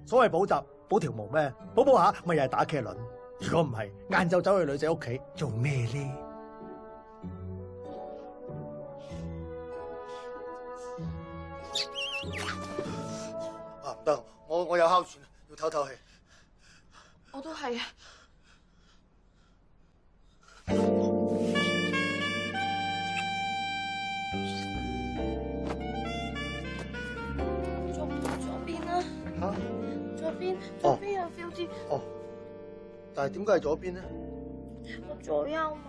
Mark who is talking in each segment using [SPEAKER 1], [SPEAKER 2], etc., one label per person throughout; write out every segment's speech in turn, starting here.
[SPEAKER 1] 所謂補習補條毛咩？補下咪又係打茄輪。如果唔係，晏晝走去女仔屋企做咩咧？啊唔得，我有哮喘，要唞唞氣。
[SPEAKER 2] 我都係啊。左邊啦。嚇？左邊有 feel 啲。
[SPEAKER 1] 哦。但係點解係左邊咧？
[SPEAKER 2] 我左右嘛。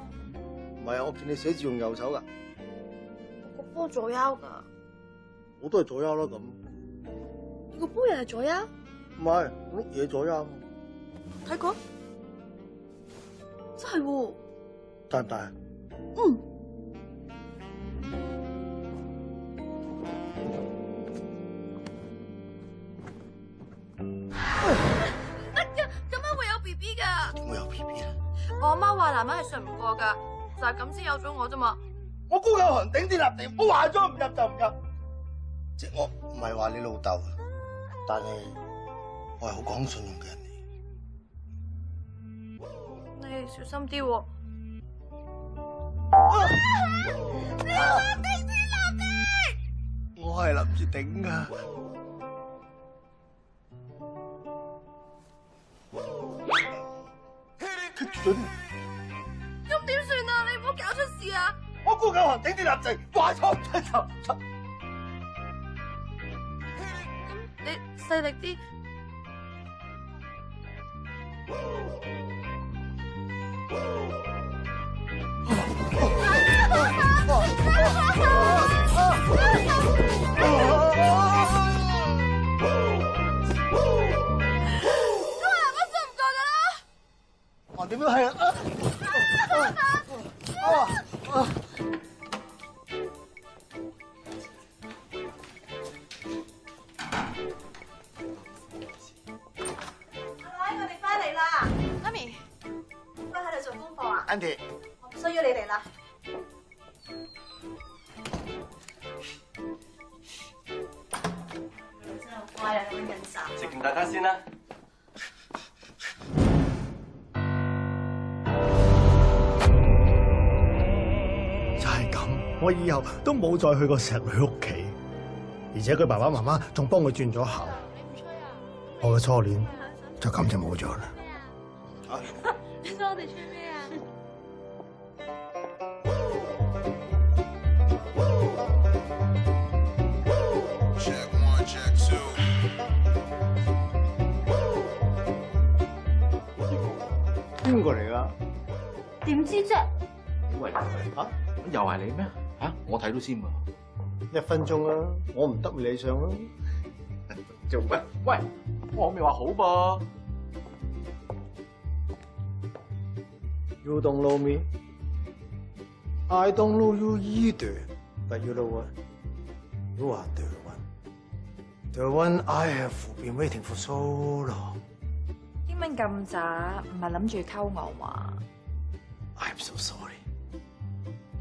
[SPEAKER 1] 唔係啊，我見你寫字用右手㗎。
[SPEAKER 2] 我個波左右㗎。
[SPEAKER 1] 我都係左右啦咁。
[SPEAKER 2] 你個波又係左右？
[SPEAKER 1] 唔係，碌嘢左右。
[SPEAKER 2] 睇過？真係喎。
[SPEAKER 1] 大唔大啊？
[SPEAKER 2] 嗯。咁樣會有 B B 㗎？
[SPEAKER 1] 點會有 B B 咧？
[SPEAKER 2] 我阿媽話男人係信唔過㗎，就係咁先有咗我啫嘛。
[SPEAKER 1] 我高有行頂天立地，我話咗唔入就唔入。即係我唔係話你老豆，但係我係好講信用嘅人嚟。
[SPEAKER 2] 你小心啲喎。你話頂天立地？
[SPEAKER 1] 我係諗住頂㗎。棘住咗添。
[SPEAKER 2] 咁點算啊？你唔好搞出事啊！
[SPEAKER 1] 我高有行頂天立地，話錯唔出就唔出。
[SPEAKER 2] 咁你細力啲。
[SPEAKER 1] 點樣係啊？
[SPEAKER 3] 我哋翻嚟啦！
[SPEAKER 2] 媽咪，
[SPEAKER 3] 翻喺度做功課啊
[SPEAKER 1] Auntie，
[SPEAKER 3] 我唔需要你哋啦。真係好乖啊，咁樣印刷。
[SPEAKER 4] 食完大家先啦。
[SPEAKER 1] 我以後都冇再去過石女屋企，而且佢爸爸媽媽仲幫佢轉咗校。我嘅初戀就咁就冇咗啦。
[SPEAKER 2] 你想我哋吹咩啊？
[SPEAKER 1] 邊個嚟㗎？
[SPEAKER 3] 點知啫？
[SPEAKER 4] 喂，嚇，又係你咩？嚇，我睇到先喎。
[SPEAKER 1] 1分鐘啦，我唔得咪你上啦。
[SPEAKER 4] 做咩？喂，我未話好噃。
[SPEAKER 1] You don't know me, I don't know you either. But you know what? You are the one I have been waiting for so long.
[SPEAKER 5] 英文咁渣，唔係諗住溝我嘛？
[SPEAKER 1] I'm so sorry.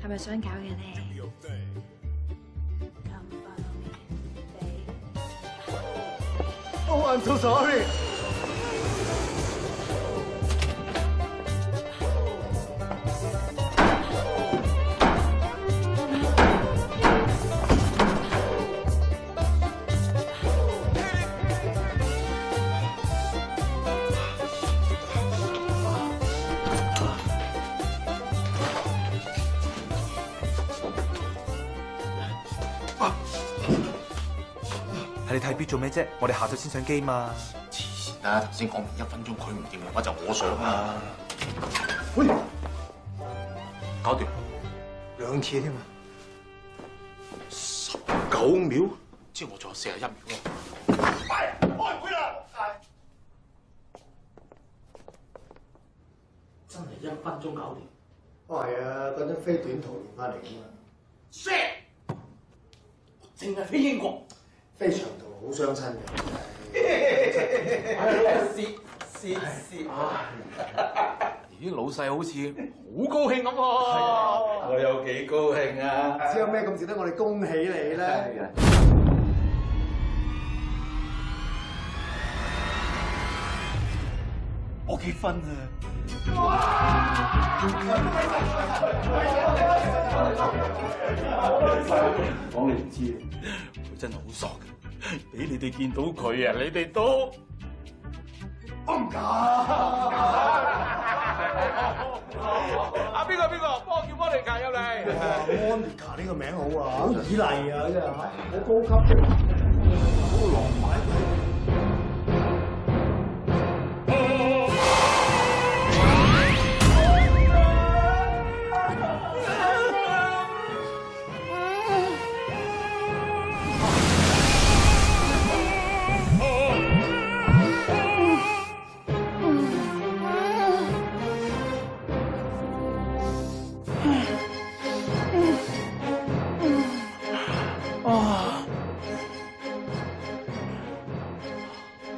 [SPEAKER 5] 係咪想搞嘅咧？
[SPEAKER 1] Oh, I'm so sorry.
[SPEAKER 6] 係你睇 B 做咩啫？我哋下晝先上機嘛。
[SPEAKER 4] 黐線啦！頭先講明1分鐘，佢唔掂嘅話就我上啊。
[SPEAKER 1] 喂，
[SPEAKER 4] 搞掂
[SPEAKER 1] 2次添啊
[SPEAKER 4] ！19秒，即係我仲有41秒咯。開會啦！真係1分鐘搞掂。
[SPEAKER 1] 哦係啊，嗰張飛短途連翻嚟㗎嘛。
[SPEAKER 4] shit！我淨係飛英國。
[SPEAKER 1] 飛長途好傷親嘅。
[SPEAKER 4] 咦，老細好似好高興咁喎。
[SPEAKER 6] 我有幾高興啊！
[SPEAKER 1] 知有咩咁值得我哋恭喜你咧？
[SPEAKER 6] 我結婚啦！講你唔知，佢真係好傻嘅，俾你哋見到佢啊，你哋都唔敢。
[SPEAKER 4] 邊個？幫我叫摩尼卡入嚟。
[SPEAKER 1] Monica 呢個名好啊，好綺麗啊，真係好高級嘅，好浪漫。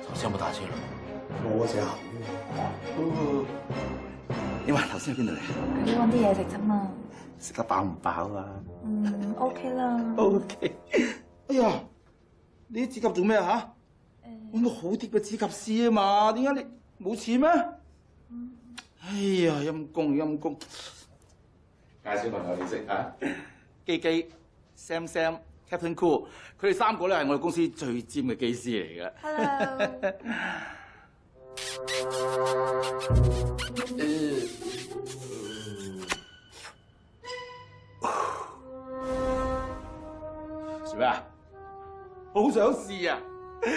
[SPEAKER 4] 頭先有冇打車輪？
[SPEAKER 1] 冇啊，隻鹹
[SPEAKER 6] 你話頭先喺邊度嚟？
[SPEAKER 5] 你揾啲嘢食啫嘛。
[SPEAKER 6] 食得飽唔飽啊
[SPEAKER 5] OK 啦。
[SPEAKER 6] ？OK。哎呀，你啲指甲做咩啊？嚇？揾個好啲嘅指甲師啊嘛，點解你冇錢咩？哎呀，陰公。介紹朋友你識啊？基、Sam、Captain Cool， 佢哋3個咧係我哋公司最尖嘅機師嚟嘅。
[SPEAKER 5] Hello。
[SPEAKER 6] 做咩啊？好想試啊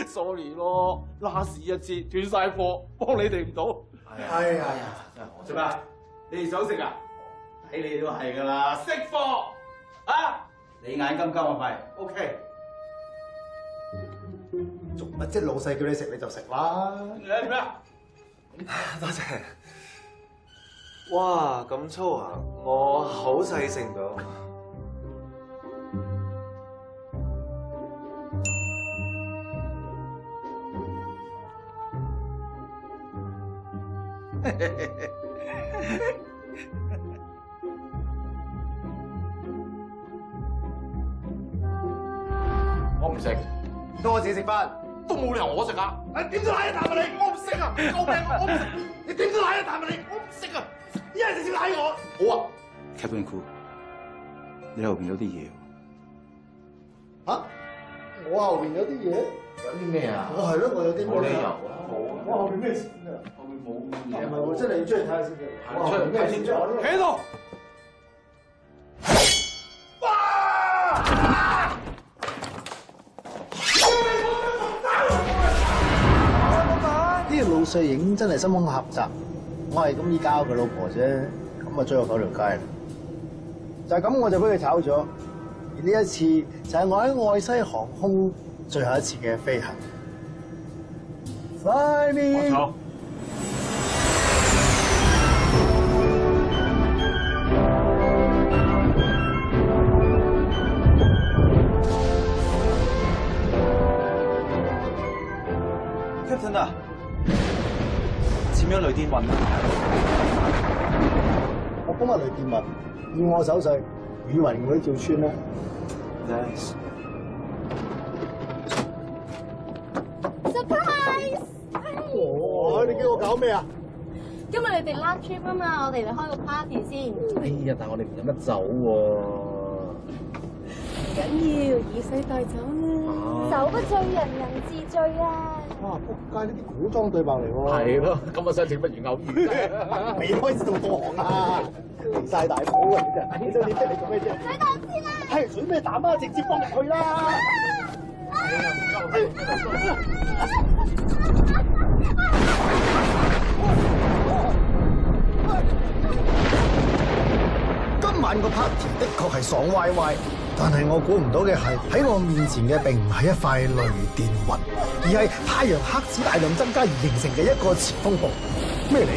[SPEAKER 6] ！Sorry 咯，last一次斷晒貨，幫你哋唔到。
[SPEAKER 1] 哎呀，
[SPEAKER 6] 做咩啊？你哋想食啊？睇你都係㗎啦，識貨啊！你眼金金啊咪 ？OK。
[SPEAKER 1] 做乜啫？老細叫你食你就食啦。
[SPEAKER 6] 做咩啊？
[SPEAKER 7] 多謝。哇，咁粗啊！我好細食唔到。
[SPEAKER 4] 我唔食，
[SPEAKER 1] 到我自己食飯。
[SPEAKER 4] 都冇理由我食啊！
[SPEAKER 1] 點都奶一啖啊你！我唔食啊！救命啊！我唔食。你點都奶一啖啊你！我唔食啊！一係直接奶我。
[SPEAKER 4] 好啊，
[SPEAKER 6] Captain Cool， 你後邊有啲嘢喎。
[SPEAKER 1] 嚇？我後邊有啲嘢？
[SPEAKER 4] 有啲咩啊？
[SPEAKER 1] 我係咯，我有啲咩？
[SPEAKER 4] 冇理由啊！
[SPEAKER 1] 我後邊咩事啊？
[SPEAKER 4] 後面冇
[SPEAKER 1] 唔係喎，真係要出去睇下先。
[SPEAKER 4] 行出嚟睇先
[SPEAKER 1] 企喺度。呢個老細影真係心胸狹窄，我係咁依交佢老婆啫，咁啊追我9條街啦。就係咁，我就俾佢炒咗。而呢一次就係我喺愛西航空最後一次嘅飛行。Fly me。
[SPEAKER 4] 好。
[SPEAKER 6] Captain 啊，點樣雷電運啊？
[SPEAKER 1] 我今日雷電運，以我手勢，雨雲嗰啲照穿啦。
[SPEAKER 6] Nice。
[SPEAKER 2] Surprise！
[SPEAKER 1] 哦，你叫我搞咩啊？
[SPEAKER 2] 今日你哋 last trip 啊嘛，我哋嚟開個 party 先。
[SPEAKER 1] 哎呀，但係我哋唔飲得酒喎。
[SPEAKER 2] 唔緊要，以水代酒啦。酒不醉人人自醉啊！
[SPEAKER 1] 哇！仆街，呢啲古裝對白嚟喎。
[SPEAKER 4] 係咯，咁啊相請不如偶遇啫。
[SPEAKER 1] 未開始做多行啊，離曬大譜啊！你真係你識你做咩啫？
[SPEAKER 2] 水膽先啦！
[SPEAKER 1] 係水咩膽啊？直接放入去啦！今晚個 party 的確係爽歪歪，但係我估唔到嘅係喺我面前嘅並唔係一塊雷電雲，而係太陽黑子大量增加而形成嘅一個前風暴。咩嚟？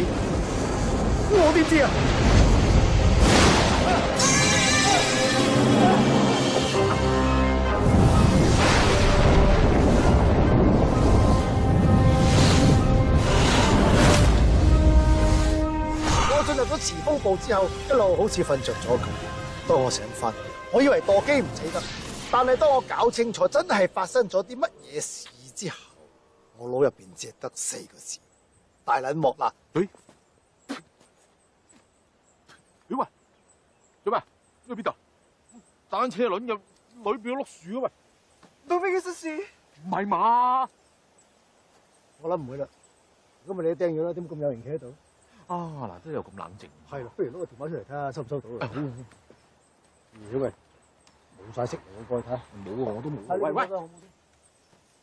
[SPEAKER 1] 我點知啊？我進入咗前風暴之後，一路好似瞓着咗咁。當我醒翻，我以為墮機唔死得，但係當我搞清楚真係發生咗啲乜嘢事之後，我腦入邊只係得4個字：大撚鑊啦！
[SPEAKER 4] 喂，做咩？去邊度？單車輪入裏邊碌樹啊喂！
[SPEAKER 1] 到飛機失事？
[SPEAKER 4] 唔係嘛？
[SPEAKER 1] 我諗唔會啦。如果咪你掟咗啦，點咁有人企喺度？
[SPEAKER 4] 啊嗱，都有咁冷靜。
[SPEAKER 1] 係啦，不如攞個電話出嚟睇下收唔收到啊！好。如果咪冇晒息，我過去睇下。
[SPEAKER 4] 冇啊，我都冇。喂喂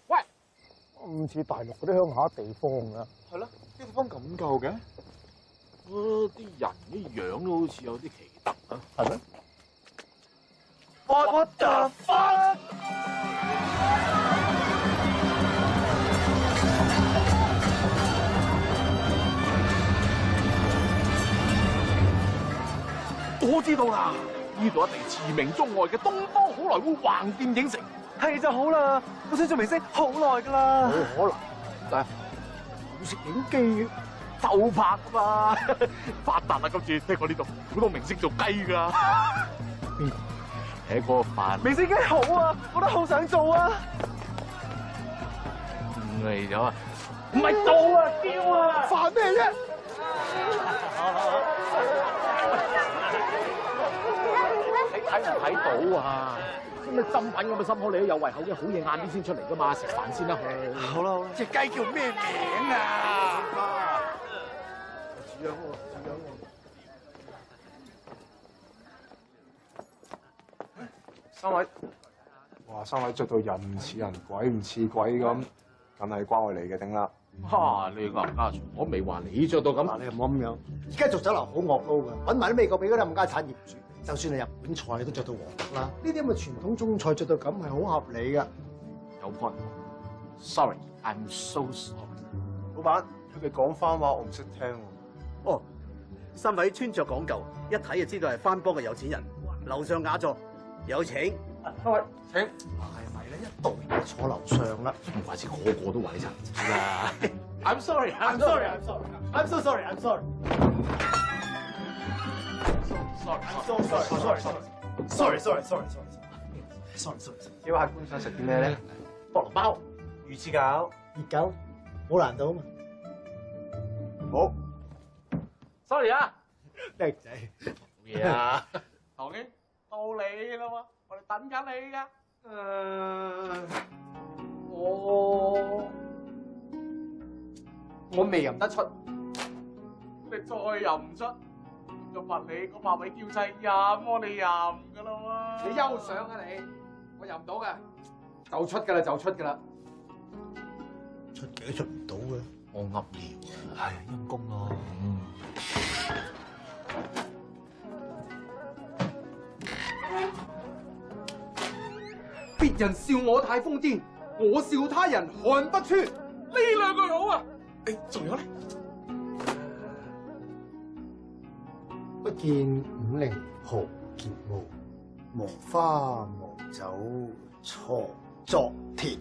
[SPEAKER 4] 喂，
[SPEAKER 1] 唔似大陸嗰啲鄉下地方㗎。
[SPEAKER 4] 係咯，啲地方咁舊嘅。啲人啲樣都好似有啲奇特啊。
[SPEAKER 1] 係咩？What the fuck！
[SPEAKER 4] 我知道啦，呢度一定馳名中外嘅東方好萊塢橫店影城。
[SPEAKER 7] 係就好啦，我想做明星好耐㗎啦。
[SPEAKER 1] 冇可能，但係冇攝影機
[SPEAKER 4] 就拍嘛，發達啦！今次聽講呢度好多明星做雞㗎。
[SPEAKER 1] 邊個？
[SPEAKER 4] 係嗰個范。
[SPEAKER 7] 明星雞好啊，我都好想做啊。
[SPEAKER 4] 唔係咗啊！唔係做啊，丟啊！
[SPEAKER 1] 煩咩啫？
[SPEAKER 4] 你睇唔睇到啊？咁你針品咁嘅心口，你都有胃口嘅，好嘢晏啲先出嚟㗎嘛，食飯先啦。
[SPEAKER 7] 好啦好啦，
[SPEAKER 1] 隻雞叫咩名啊？似樣喎，似樣喎。
[SPEAKER 7] 三位，哇！三位着到人唔似人，鬼唔似鬼咁，梗係關我嚟嘅頂啦。
[SPEAKER 4] 嚇！你個冚家祥，我未話你着到咁。
[SPEAKER 1] 嗱，你唔好咁樣。而家做酒樓好惡撈㗎，揾埋啲美國俾嗰啲冚家產業主。就算係日本菜都着到黃色啦，呢啲咁嘅傳統中菜着到咁係好合理㗎。
[SPEAKER 4] 有 point。Sorry，I'm so sorry。
[SPEAKER 7] 老闆，佢哋講翻話我唔識聽喎。
[SPEAKER 8] 哦，三位穿着講究，一睇就知道係番邦嘅有錢人。樓上雅座，有請。
[SPEAKER 7] 三位請。
[SPEAKER 1] 係咪咧？一到就坐樓上啦。
[SPEAKER 4] 唔怪之個個都話你殘仔啦。I'm
[SPEAKER 1] sorry，I'm sorry，I'm sorry，I'm so sorry，I'm sorry。Sorry。
[SPEAKER 7] 幾位客官想食啲咩咧？
[SPEAKER 4] 菠蘿包、
[SPEAKER 7] 魚翅餃、
[SPEAKER 1] 熱狗，冇難度啊嘛。
[SPEAKER 7] 好。
[SPEAKER 4] Sorry 啊，
[SPEAKER 1] 叻仔。
[SPEAKER 4] 冇嘢啊。唐英，到你啦喎，我哋等緊你㗎。
[SPEAKER 6] 我未飲得出。
[SPEAKER 4] 你再飲唔出，就罰你嗰8位叫妻飲，我哋飲㗎啦喎。
[SPEAKER 6] 你休想啊你！我飲唔到嘅，就出㗎啦，就出㗎啦。
[SPEAKER 1] 出幾都出唔到嘅。
[SPEAKER 4] 我噏料啊，係陰公咯。
[SPEAKER 6] 別人笑我太瘋癲，我笑他人看不穿。
[SPEAKER 4] 呢兩句好啊！誒，仲有咧？
[SPEAKER 1] 不見50豪傑墓，無花無酒鋤作田。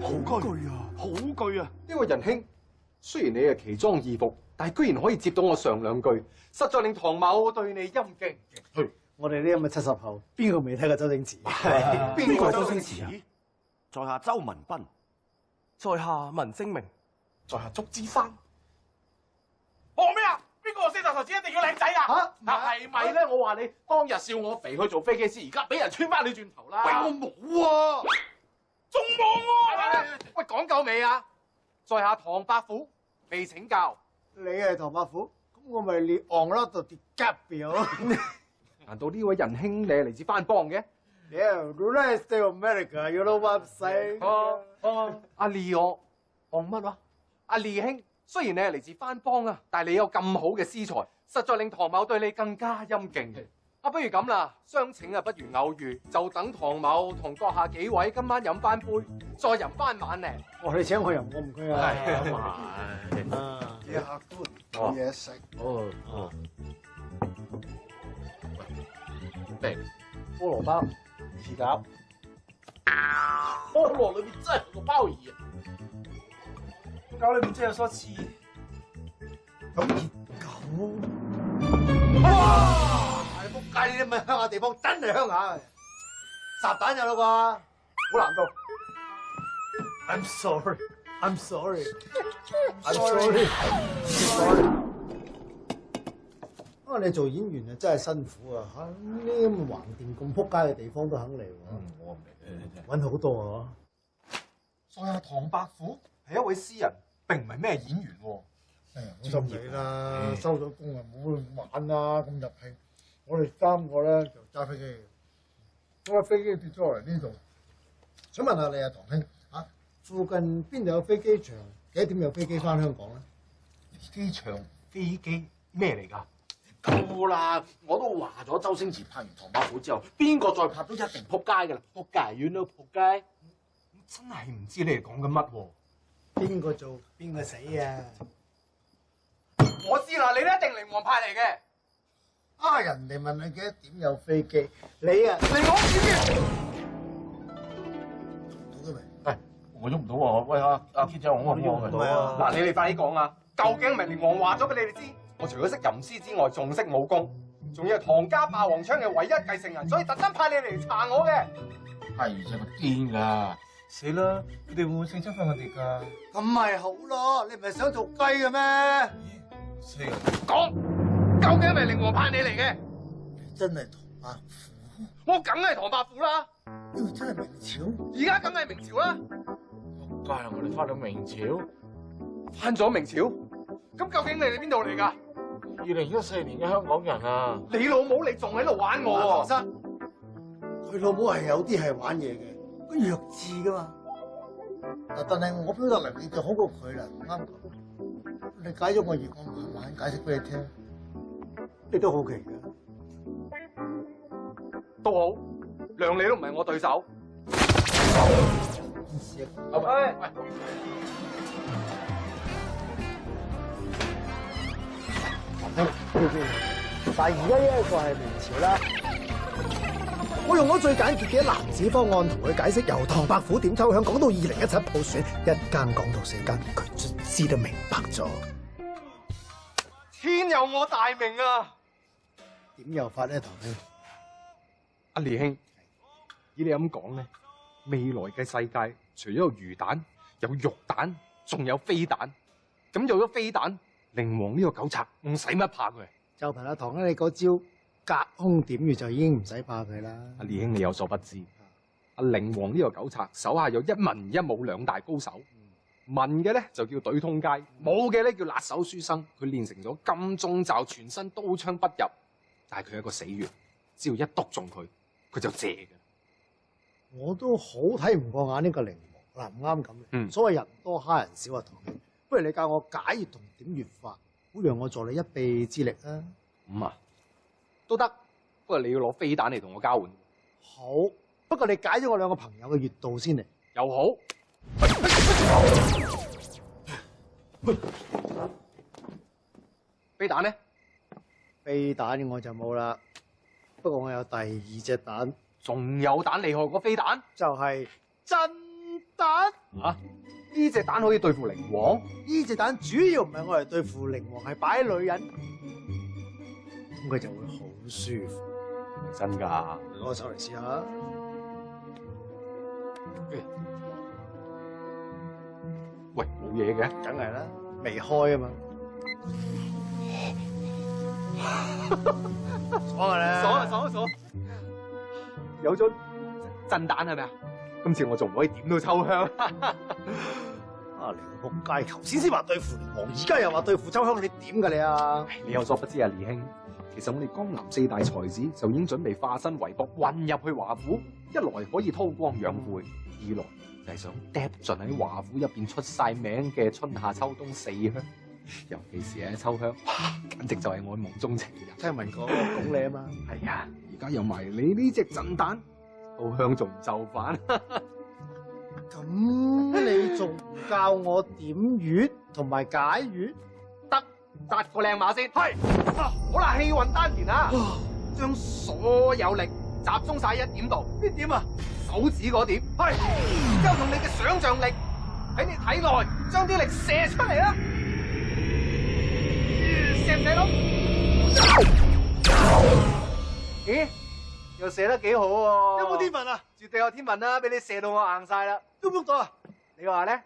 [SPEAKER 6] 好句啊！好句啊！呢位仁兄，雖然你係奇裝異服，但係居然可以接到我上兩句，實在令唐某對你欽敬。
[SPEAKER 1] 去，我哋呢咁嘅70後，邊個未睇過周星馳？
[SPEAKER 6] 邊個係周星馳啊？
[SPEAKER 8] 在下周文斌，在下文徵明，
[SPEAKER 4] 在下祝枝山。哦咩啊？邊個四頭頭子一定要靚仔啊？
[SPEAKER 1] 嚇
[SPEAKER 4] 嗱係咪咧？我話你當日笑我肥去做飛機師，而家俾人穿翻你轉頭啦！
[SPEAKER 6] 喂，我冇啊！
[SPEAKER 4] 仲冇啊！
[SPEAKER 6] 喂，講夠未啊？在下唐伯虎，未請教。
[SPEAKER 1] 你係唐伯虎，咁我咪列昂啦度跌夾表。
[SPEAKER 6] 難道呢位仁兄你係嚟自番邦嘅？
[SPEAKER 1] Yeah, United States of America, you know what I'm saying？
[SPEAKER 6] 阿利我講乜話？阿利兄，雖然你係嚟自番邦啊，但係你有咁好嘅詩才，實在令唐某對你更加欽敬。不如咁啦，相請不如偶遇，就等唐某同閣下幾位今晚飲翻杯，再飲翻晚嚟。
[SPEAKER 1] 哦，你請我飲，我唔拘啊。
[SPEAKER 4] 係咁啊！
[SPEAKER 1] 啲客官冇嘢食。
[SPEAKER 4] 哦。喂，
[SPEAKER 1] 菠蘿包、翅餃。
[SPEAKER 4] 菠蘿裏面真係有個鮑魚啊！
[SPEAKER 7] 餃裏面真係有梳翅。
[SPEAKER 1] 咁熱狗。哇！係仆街，呢啲咁嘅鄉下地方真係鄉下嘅。烚蛋有啦啩？好難做。I'm sorry. sorry。啊，你做演員啊真係辛苦啊！嚇，呢咁橫掂咁撲街嘅地方都肯嚟喎。
[SPEAKER 4] 我唔嚟
[SPEAKER 1] 揾好多啊！
[SPEAKER 7] 所以唐伯虎係一位詩人，並唔係咩演員喎。
[SPEAKER 9] 哎呀，好心你啦，收咗工啊，唔好玩啦，咁入戲。我哋3個咧就揸飛機嘅，嗰架飛機跌咗落嚟呢度。想問下你啊，唐兄嚇，
[SPEAKER 1] 附近邊度有飛機場？幾點有飛機翻香港咧？
[SPEAKER 7] 機場飛機咩嚟㗎？
[SPEAKER 4] 夠啦！我都話咗，周星馳拍完《唐伯虎》之後，邊個再拍都一定撲街㗎啦！撲街院都撲街。
[SPEAKER 7] 真係唔知你哋講緊乜喎？
[SPEAKER 1] 邊個做邊個死啊？
[SPEAKER 7] 我知啦，你都一定靈王派嚟嘅。
[SPEAKER 9] 啊，人哋問你幾多點有飛機，
[SPEAKER 1] 你啊，
[SPEAKER 7] 靈王點嘅？
[SPEAKER 9] 到咗未？
[SPEAKER 4] 喂，我喐唔到喎！喂阿 K 姐，我喐唔到啊！
[SPEAKER 7] 嗱，你哋快啲講啊！究竟係咪靈王話咗俾你哋知？我除咗識吟詩之外，仲識武功，仲要係唐家霸王槍嘅唯一繼承人，所以特登派你嚟查我嘅。
[SPEAKER 4] 係真係癲㗎！
[SPEAKER 7] 死啦！佢哋會唔會性侵犯我哋㗎？
[SPEAKER 1] 咁咪好咯！你唔係想做雞嘅咩？
[SPEAKER 7] 死啦！講，究竟係咪靈王派你嚟嘅？
[SPEAKER 9] 你真係唐伯虎？
[SPEAKER 7] 我梗係唐伯虎啦！
[SPEAKER 9] 你真係明朝？
[SPEAKER 7] 而家梗係明朝啦！
[SPEAKER 4] 仆街啦！我哋翻到明朝，
[SPEAKER 7] 翻咗明朝，咁究竟你哋邊度嚟㗎
[SPEAKER 4] ？2014年嘅香港人啊！
[SPEAKER 7] 你老母，你仲喺度玩我喎！
[SPEAKER 1] 唐生，佢老母係有啲係玩嘢嘅，佢弱智㗎嘛。
[SPEAKER 9] 但係我表達能力就好過佢啦，啱講。你解咗我業，我慢慢解釋俾你聽。
[SPEAKER 1] 你都好奇㗎。
[SPEAKER 7] 都好，量你都唔係我對手。
[SPEAKER 4] 喂！
[SPEAKER 1] 但係而家呢一個係明朝啦。我用咗最簡潔嘅男子方案同佢解釋，由唐伯虎點秋香講到2017普選，一間講到4間，佢卒之都明白咗。
[SPEAKER 7] 天有我大名啊！
[SPEAKER 1] 點有法咧，唐兄？
[SPEAKER 7] 阿李兄，以你咁講咧，未來嘅世界除咗有魚蛋、有肉蛋，仲有飛彈。咁有咗飛彈，靈王呢個狗賊，唔使乜怕佢。
[SPEAKER 1] 就憑阿唐咧，你嗰招隔空點穴就已經唔使怕佢啦。
[SPEAKER 7] 阿李兄，你有所不知，阿靈王呢個狗賊手下有一文一武2大高手。文嘅咧就叫懟通街，武嘅咧叫辣手書生。佢練成咗金鐘罩，全身刀槍不入。但係佢係一個死穴，只要一篤中佢，佢就謝嘅。
[SPEAKER 1] 我都好睇唔過眼呢個靈王嗱，唔啱咁。所謂人多蝦人少啊，唐兄，不如你教我解穴同點穴法，好讓我助你一臂之力啊！
[SPEAKER 7] 咁啊，都得，不過你要攞飛彈嚟同我交換。
[SPEAKER 1] 好，不過你解咗我2個朋友嘅穴道先嚟。
[SPEAKER 7] 又好。飛彈呢？
[SPEAKER 1] 飛彈我就冇啦，不過我有第2隻蛋，
[SPEAKER 7] 仲有蛋厲害過飛彈，
[SPEAKER 1] 就係震蛋。
[SPEAKER 7] 啊？呢隻蛋可以對付靈王？
[SPEAKER 1] 呢隻蛋主要唔係我嚟對付靈王，係擺喺女人，咁佢就會好舒服。
[SPEAKER 7] 真㗎？
[SPEAKER 1] 攞手嚟試下。
[SPEAKER 7] 喂，冇嘢嘅，
[SPEAKER 1] 梗係啦，未開啊嘛。爽啊咧！
[SPEAKER 7] 爽啊爽啊爽！有咗震蛋係咪啊？今次我仲唔可以點到秋香？
[SPEAKER 1] 啊！你個仆街，頭先先話對付靈王，而家又話對付秋香，你點㗎你啊？
[SPEAKER 7] 你有所不知啊，李兄。其實我哋江南4大才子就已經準備化身為僕混入去華府，一來可以韜光養晦，二來就係想嗒盡喺華府入邊出晒名嘅春夏秋冬4香，尤其是咧秋香，哇，簡直就係我夢中情人。
[SPEAKER 1] 聽聞講講你啊嘛。
[SPEAKER 7] 係啊，而家有埋你呢隻震蛋，秋香仲唔就範？
[SPEAKER 1] 咁你仲唔教我點穴同埋解穴？
[SPEAKER 7] 得，紮個靚馬先。係，好啦，氣運丹田啊，將所有力集中晒一點度。邊點啊？手指嗰點。係，然之後用你嘅想像力喺你體內將啲力射出嚟啦。射唔射到？咦？又射得幾好喎！
[SPEAKER 1] 有冇天分啊？
[SPEAKER 7] 絕對有天分啦，俾你射到我硬晒啦。
[SPEAKER 1] 喐唔喐到啊？
[SPEAKER 7] 你話咧？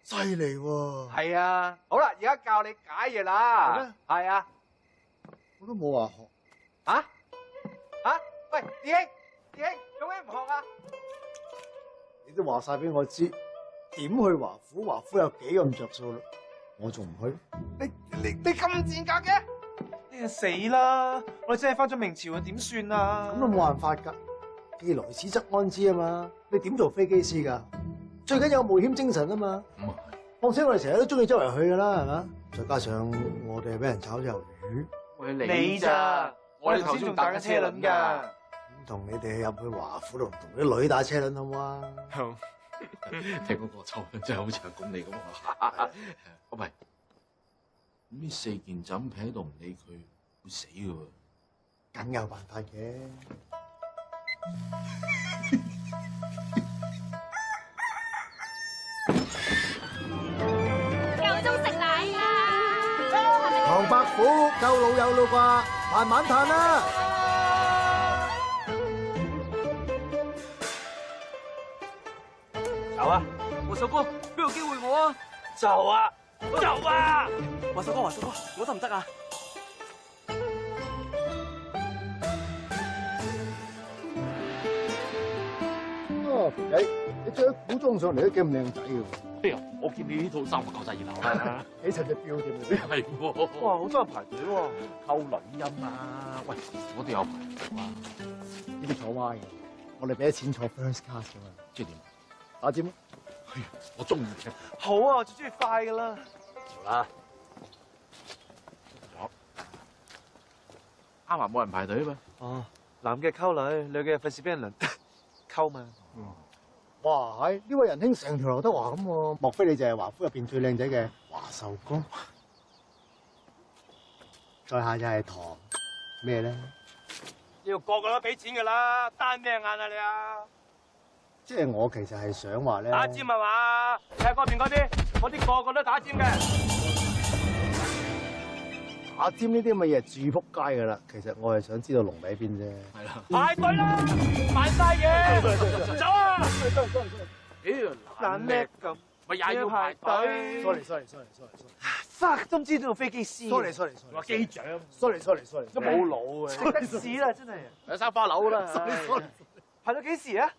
[SPEAKER 1] 犀利喎！
[SPEAKER 7] 係啊，好啦，而家教你解嘢啦。係啊，
[SPEAKER 1] 我都冇話學。
[SPEAKER 7] 啊？喂，弟兄，做咩唔學啊？
[SPEAKER 1] 你都話晒俾我知，點去華府？華府有幾咁着數啦，我仲唔去？
[SPEAKER 7] 你咁賤格嘅？
[SPEAKER 10] 你就死啦！我哋真係翻咗明朝啊，點算啊？
[SPEAKER 1] 咁都冇辦法㗎，既來之則安之啊嘛！你點做飛機師㗎？最緊有冒險精神啊嘛！況且我哋成日都中意周圍去㗎啦，係嘛？再加上我哋係俾人炒魷魚，
[SPEAKER 7] 喂，
[SPEAKER 10] 你咋？我哋頭先仲打緊車輪㗎。
[SPEAKER 1] 同你哋入去華府度同啲女打車輪好唔好啊？
[SPEAKER 4] 聽講個臭真係好似係咁嚟咁啊！唔係，咁呢4件枕皮喺度唔理佢，會死㗎喎。
[SPEAKER 1] 梗有辦法嘅。
[SPEAKER 2] 夠鐘食奶啦！
[SPEAKER 1] 唐伯虎夠老友啦啩，慢慢嘆啦。
[SPEAKER 10] 走啊！華壽哥，俾個機會我啊！走啊！走啊！華壽哥，我得唔得啊？
[SPEAKER 1] 肥仔，你着古裝上嚟都幾咁靚仔嘅喎。
[SPEAKER 4] 哎呀，我見你呢套衫夠晒熱鬧啦，
[SPEAKER 1] 起襯隻錶添。
[SPEAKER 4] 係喎。
[SPEAKER 10] 哇，好多人排隊喎！
[SPEAKER 4] 溝女啊嘛，喂，我哋有排隊啊，
[SPEAKER 1] 呢啲坐歪嘅，我哋俾咗錢坐 first class 㗎嘛。
[SPEAKER 4] 即係點？
[SPEAKER 1] 打尖啊！
[SPEAKER 4] 我中意嘅。
[SPEAKER 10] 好啊，我最中意快噶啦。
[SPEAKER 4] 做啦。啱話冇人排隊啊嘛。
[SPEAKER 10] 哦，男嘅溝女，女嘅費事俾人溝嘛。
[SPEAKER 1] 哇，係呢位仁兄成條劉德華咁喎，莫非你就係華府入邊最靚仔嘅華壽哥？在下就係唐咩咧？
[SPEAKER 10] 要個個都俾錢噶啦，單咩眼啊你啊？
[SPEAKER 1] 即係我其實係想話咧，
[SPEAKER 10] 打尖係嘛？睇下嗰邊嗰啲個個都打尖嘅。
[SPEAKER 1] 打尖呢啲咁嘅嘢住仆街噶啦。其實我係想知道龍尾喺邊啫。
[SPEAKER 4] 係啦。
[SPEAKER 10] 排隊啦，買晒嘢，走啊！懶叻咁，
[SPEAKER 4] 咪又要排隊。
[SPEAKER 1] Sorry。fuck
[SPEAKER 10] 都唔知道飛機師。
[SPEAKER 1] Sorry。
[SPEAKER 4] 話機長。
[SPEAKER 1] Sorry。
[SPEAKER 10] 都冇腦嘅，食得屎啦真係。
[SPEAKER 4] 有三花樓啦。
[SPEAKER 1] Sorry。
[SPEAKER 10] 排到幾時啊？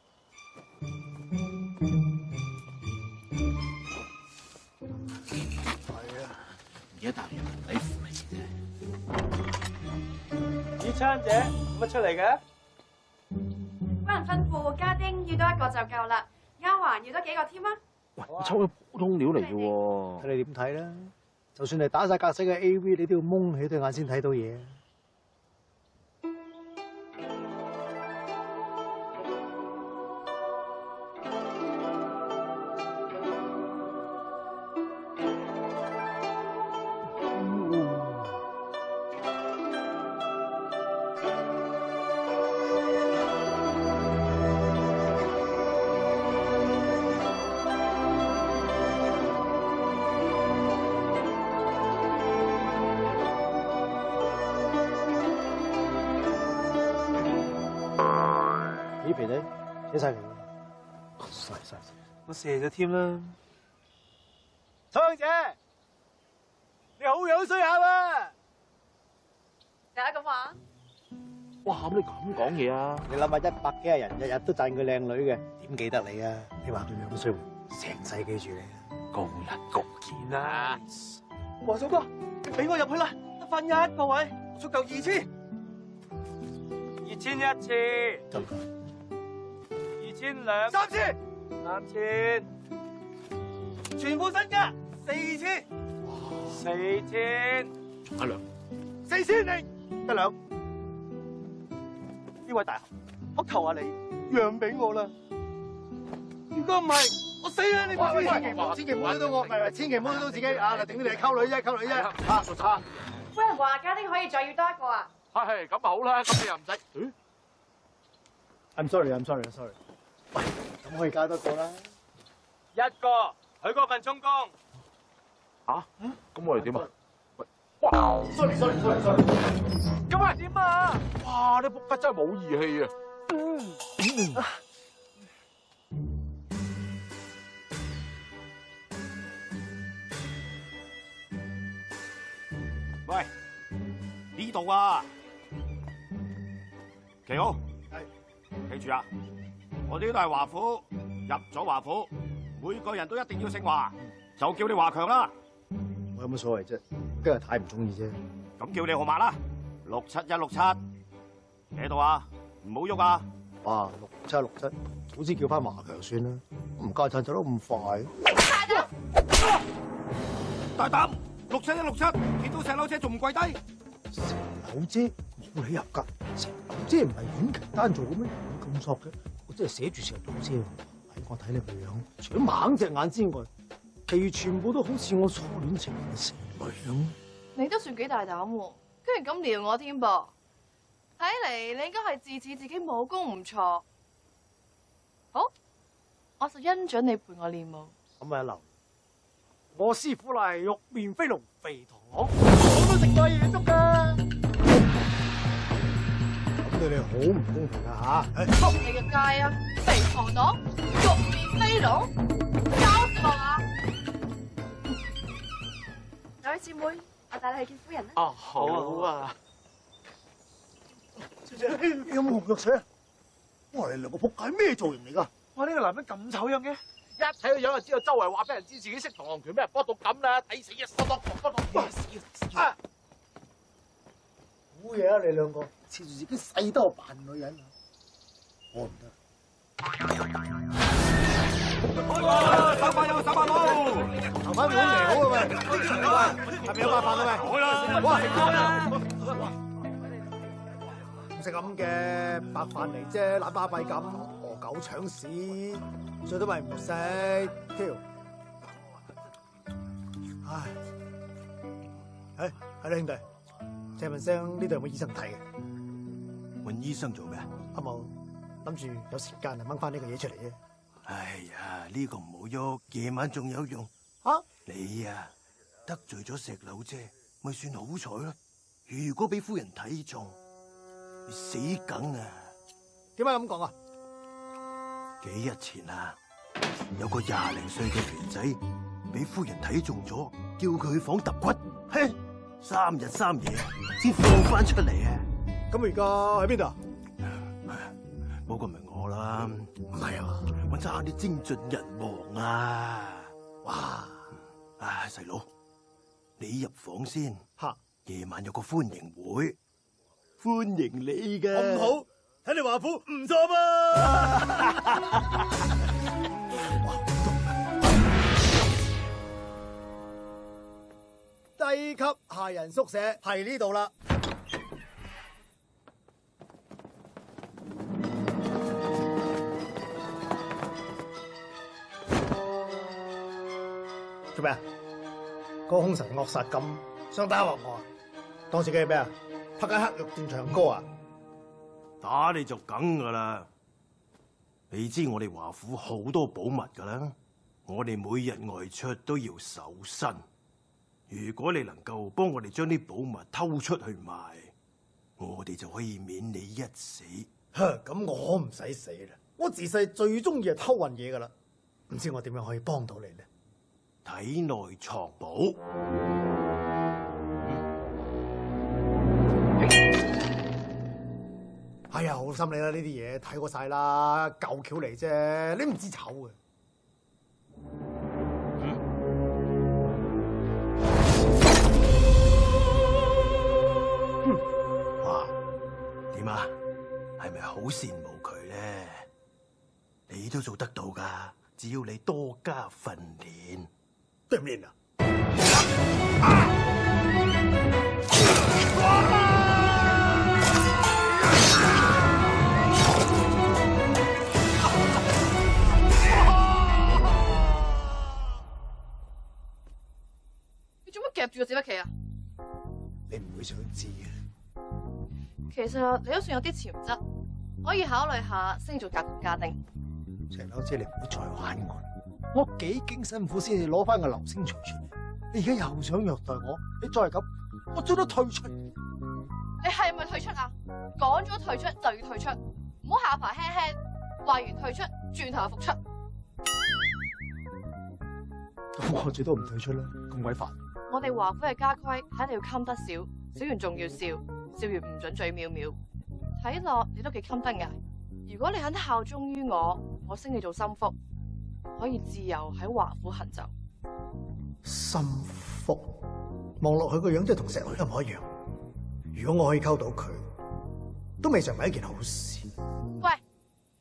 [SPEAKER 4] 而家搭人民底褲嚟啫。
[SPEAKER 10] 依餐姐乜出嚟嘅？
[SPEAKER 5] 幫人吩咐家丁要多一個就夠啦，丫鬟要多幾個添啊！
[SPEAKER 4] 喂，抽嘅普通料嚟嘅喎。
[SPEAKER 1] 睇你點睇啦？就算係打晒格式嘅 AV，你都要蒙起對眼先睇到嘢。幾肥仔，扯晒佢。晒。
[SPEAKER 10] 我射咗添啦。秋姐，你好樣衰下喎！
[SPEAKER 5] 有得咁話？
[SPEAKER 4] 哇，咁你咁講嘢啊？
[SPEAKER 1] 你諗下100幾人日日都讚佢靚女嘅，點記得你啊？你話佢樣衰，成世記住你啊！
[SPEAKER 4] 高人高見啊！
[SPEAKER 10] 華嫂哥，你俾我入去啦，得返1個位，足夠2000。2000一次。
[SPEAKER 1] 就佢。
[SPEAKER 10] 2200、3000，全部身家4000， 4000，
[SPEAKER 4] 仲一兩。
[SPEAKER 10] 4000得兩。呢位大俠，我求下你讓俾我啦！如果唔係，我死啦！你
[SPEAKER 1] 千祈唔好去到我，唔係千祈唔好去到自己啊！嗱，頂你嚟溝女啫，啊！
[SPEAKER 5] 夫人話家丁可以再要多一個啊！
[SPEAKER 4] 係咁啊好啦，咁你又唔使。
[SPEAKER 1] I'm sorry。喂，咁可以加多個啦。
[SPEAKER 10] 一個，佢嗰份充公。
[SPEAKER 4] 吓？咁我哋點啊？喂，哇
[SPEAKER 1] ！sorry。
[SPEAKER 10] 咁啊點啊？
[SPEAKER 4] 哇！你仆街真係冇義氣啊！
[SPEAKER 11] 喂，呢度啊，旗好，記住啊，我哋呢度係華府，入咗華府，每個人都一定要姓華，就叫你華強啦。
[SPEAKER 1] 我有乜所謂啫？今日太唔中意啫。
[SPEAKER 11] 咁叫你號碼啦，67167，企喺度啊，唔好喐啊！
[SPEAKER 1] 哇，6767，早知叫翻華強算啦，唔家陣走得咁快。
[SPEAKER 11] 大膽！67167，見到石榴姐仲唔跪低？
[SPEAKER 1] 石榴姐冇理由㗎，石榴姐唔係阮瓊丹做嘅咩？咁索嘅，我真係寫住石榴姐喎。喺我睇你個樣，除咗盲隻眼之外，其餘全部都好似我初戀情人嘅蛇女咁。
[SPEAKER 5] 你都算幾大膽喎，居然咁撩我添噃！睇嚟你應該係自恃自己武功唔錯。好，我就恩准你陪我練武。
[SPEAKER 1] 咁啊，劉，我師傅乃係玉面飛龍肥螳螂，我都食過嘢粥㗎。咁對你好唔公平啊嚇！
[SPEAKER 5] 仆你個街啊！肥螳螂，玉面飛龍，搞笑啊！兩位姊妹，我帶你去見夫人啦。
[SPEAKER 10] 哦，好啊。
[SPEAKER 1] 小姐，有冇紅藥水啊？我哋兩個仆街咩造型嚟㗎？
[SPEAKER 10] 哇！呢個男人咁醜樣嘅，一睇個樣就知道周圍話俾人知自己識螳螂拳，俾人幫到咁啦，抵死一疏多多多死！
[SPEAKER 1] 好嘢啊！你兩個恃住自己細得我扮女人，我唔得。
[SPEAKER 11] 手把有手把冇，
[SPEAKER 1] 頭髮好嚟好啊喂！係咪有白飯啊喂？
[SPEAKER 11] 好啦，
[SPEAKER 1] 哇！唔食咁嘅白飯嚟啫，懶巴閉咁，餓狗搶屎，最多咪唔食挑。唉，係啦兄弟，借問聲呢度有冇醫生睇嘅？
[SPEAKER 12] 揾醫生做咩？
[SPEAKER 1] 阿冇諗住有時間嚟掹翻呢個嘢出嚟啫。
[SPEAKER 12] 哎呀，呢個唔好喐，夜晚仲有用。
[SPEAKER 1] 嚇！
[SPEAKER 12] 你啊，得罪咗石榴姐，咪算好彩咯。如果俾夫人睇中，你死梗啊！
[SPEAKER 1] 點解咁講啊？
[SPEAKER 12] 幾日前啊，有個20零歲嘅肥仔俾夫人睇中咗，叫佢去房揼骨，嘿，3日3夜先放翻出嚟啊！
[SPEAKER 1] 咁而家喺邊度啊？
[SPEAKER 12] 嗰個咪我啦，唔係啊，我差啲精盡人亡啊！哇！唉，細佬，你入房先。
[SPEAKER 1] 吓，
[SPEAKER 12] 夜晚有個歡迎會，歡迎你嘅。
[SPEAKER 1] 咁好，睇你華府唔錯噃。低級下人宿舍係呢度啦。做咩啊？個凶神惡煞咁，想打鑊我啊？當自己係咩啊？拍緊黑肉定唱歌啊？
[SPEAKER 12] 打你就梗噶啦！你知我哋華府好多寶物噶啦，我哋每日外出都要搜身。如果你能夠幫我哋將啲寶物偷出去賣，我哋就可以免你一死。
[SPEAKER 1] 咁我唔使死啦！我自細最中意係偷運嘢噶啦，唔知我點樣可以幫到你咧？
[SPEAKER 12] 體內藏寶。
[SPEAKER 1] 哎呀，好心你啦，呢啲嘢睇過晒啦，舊橋嚟啫，你唔知醜嘅。
[SPEAKER 12] 哇，點啊？係咪好羨慕佢咧？你都做得到噶，只要你多加訓練。
[SPEAKER 1] 對唔練啊？
[SPEAKER 5] 你做乜夾住個紙筆旗啊？
[SPEAKER 1] 你唔會想知嘅。
[SPEAKER 5] 其實你都算有啲潛質，可以考慮下升做甲級家丁。
[SPEAKER 1] 石榴姐，你唔好再玩我啦！我幾經辛苦先至攞翻個流星錘出嚟，你而家又想虐待我？你再係咁，我最多退出。
[SPEAKER 5] 你係咪退出啊？講咗退出就要退出，唔好下排輕輕話完退出，轉頭又復出。
[SPEAKER 1] 咁我最多唔退出啦，咁鬼煩。
[SPEAKER 5] 我哋華府嘅家規係一定要襟得少，少完仲要笑，笑完唔准嘴藐藐。睇落你都幾襟得捱。如果你肯效忠於我，我升你做心腹，可以自由喺華府行走。
[SPEAKER 1] 心腹望落去個樣真係同石女一模一樣。如果我可以溝到佢，都未嘗唔係一件好事。
[SPEAKER 5] 喂，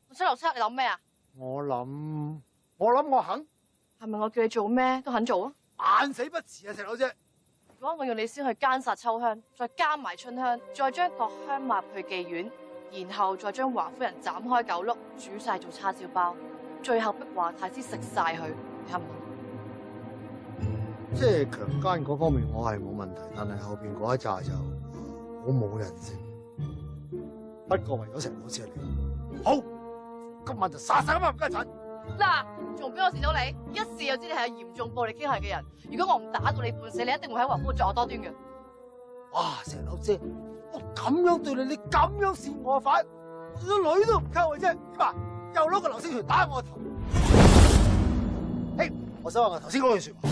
[SPEAKER 5] 我767，你諗咩啊？
[SPEAKER 9] 我諗我肯。
[SPEAKER 5] 係咪我叫你做咩都肯做啊？
[SPEAKER 9] 萬死不辭啊，石佬姐！
[SPEAKER 5] 如果我要你先去奸殺秋香，再加埋春香，再將各香納去妓院，然後再將華夫人斬開9碌，煮晒做叉燒包，最後逼華太師食晒佢，你肯唔肯？
[SPEAKER 9] 即係強姦嗰方面我係冇問題，但係後邊嗰一紮就好冇人性。不過為咗石老師你，好，今晚就殺晒咁啊唔該陳。
[SPEAKER 5] 嗱，仲俾我試到你，一試就知你係有嚴重暴力傾向嘅人。如果我唔打到你半死，你一定會喺華府作惡多端嘅。
[SPEAKER 9] 哇，石老姐，我咁樣對你，你咁樣扇我反，個女都唔溝嘅啫，點啊？又攞個流星拳打我頭。嘿，我收下我頭先嗰句說話。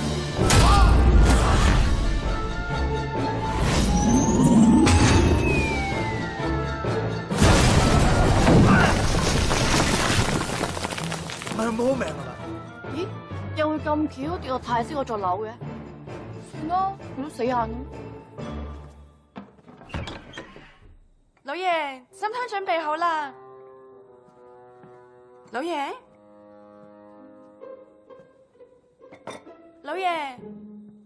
[SPEAKER 9] 係冇命㗎啦！
[SPEAKER 5] 咦，又會咁巧跌落太師嗰座樓嘅？算啦，佢都死硬啦。
[SPEAKER 13] 老爺，參湯準備好啦。老爺，老爺，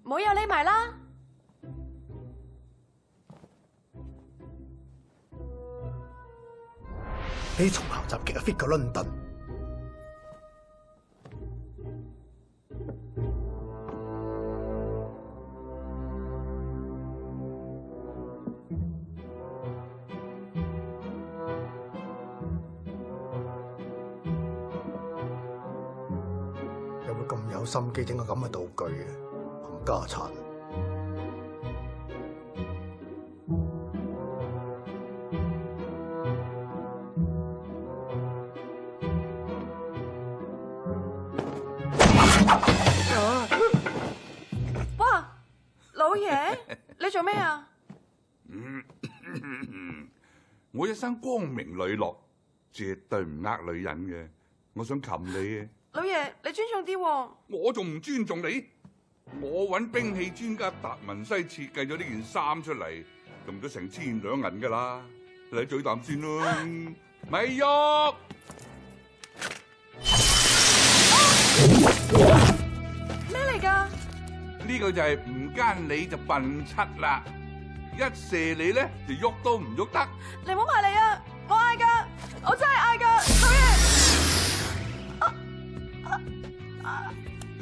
[SPEAKER 13] 冇又匿埋啦。
[SPEAKER 1] 你從後襲擊啊 fit 個倫敦。有冇咁有心機整個咁嘅道具嘅？冚家鏟！
[SPEAKER 13] 哇，老爺，你做咩啊？
[SPEAKER 14] 我一生光明磊落，絕對唔呃女人嘅。我想擒你嘅。
[SPEAKER 13] 老爺，你尊重啲喎。
[SPEAKER 14] 我仲唔尊重你？我揾兵器專家達文西設計咗呢件衫出嚟，用咗成千兩銀噶啦。你嘴啖先咯，咪喐！
[SPEAKER 13] 咩嚟㗎？
[SPEAKER 14] 呢個就係唔奸你就笨柒啦，一射你咧就喐都唔喐得。
[SPEAKER 13] 你唔好埋嚟啊！我嗌㗎，我真係嗌㗎，老爺。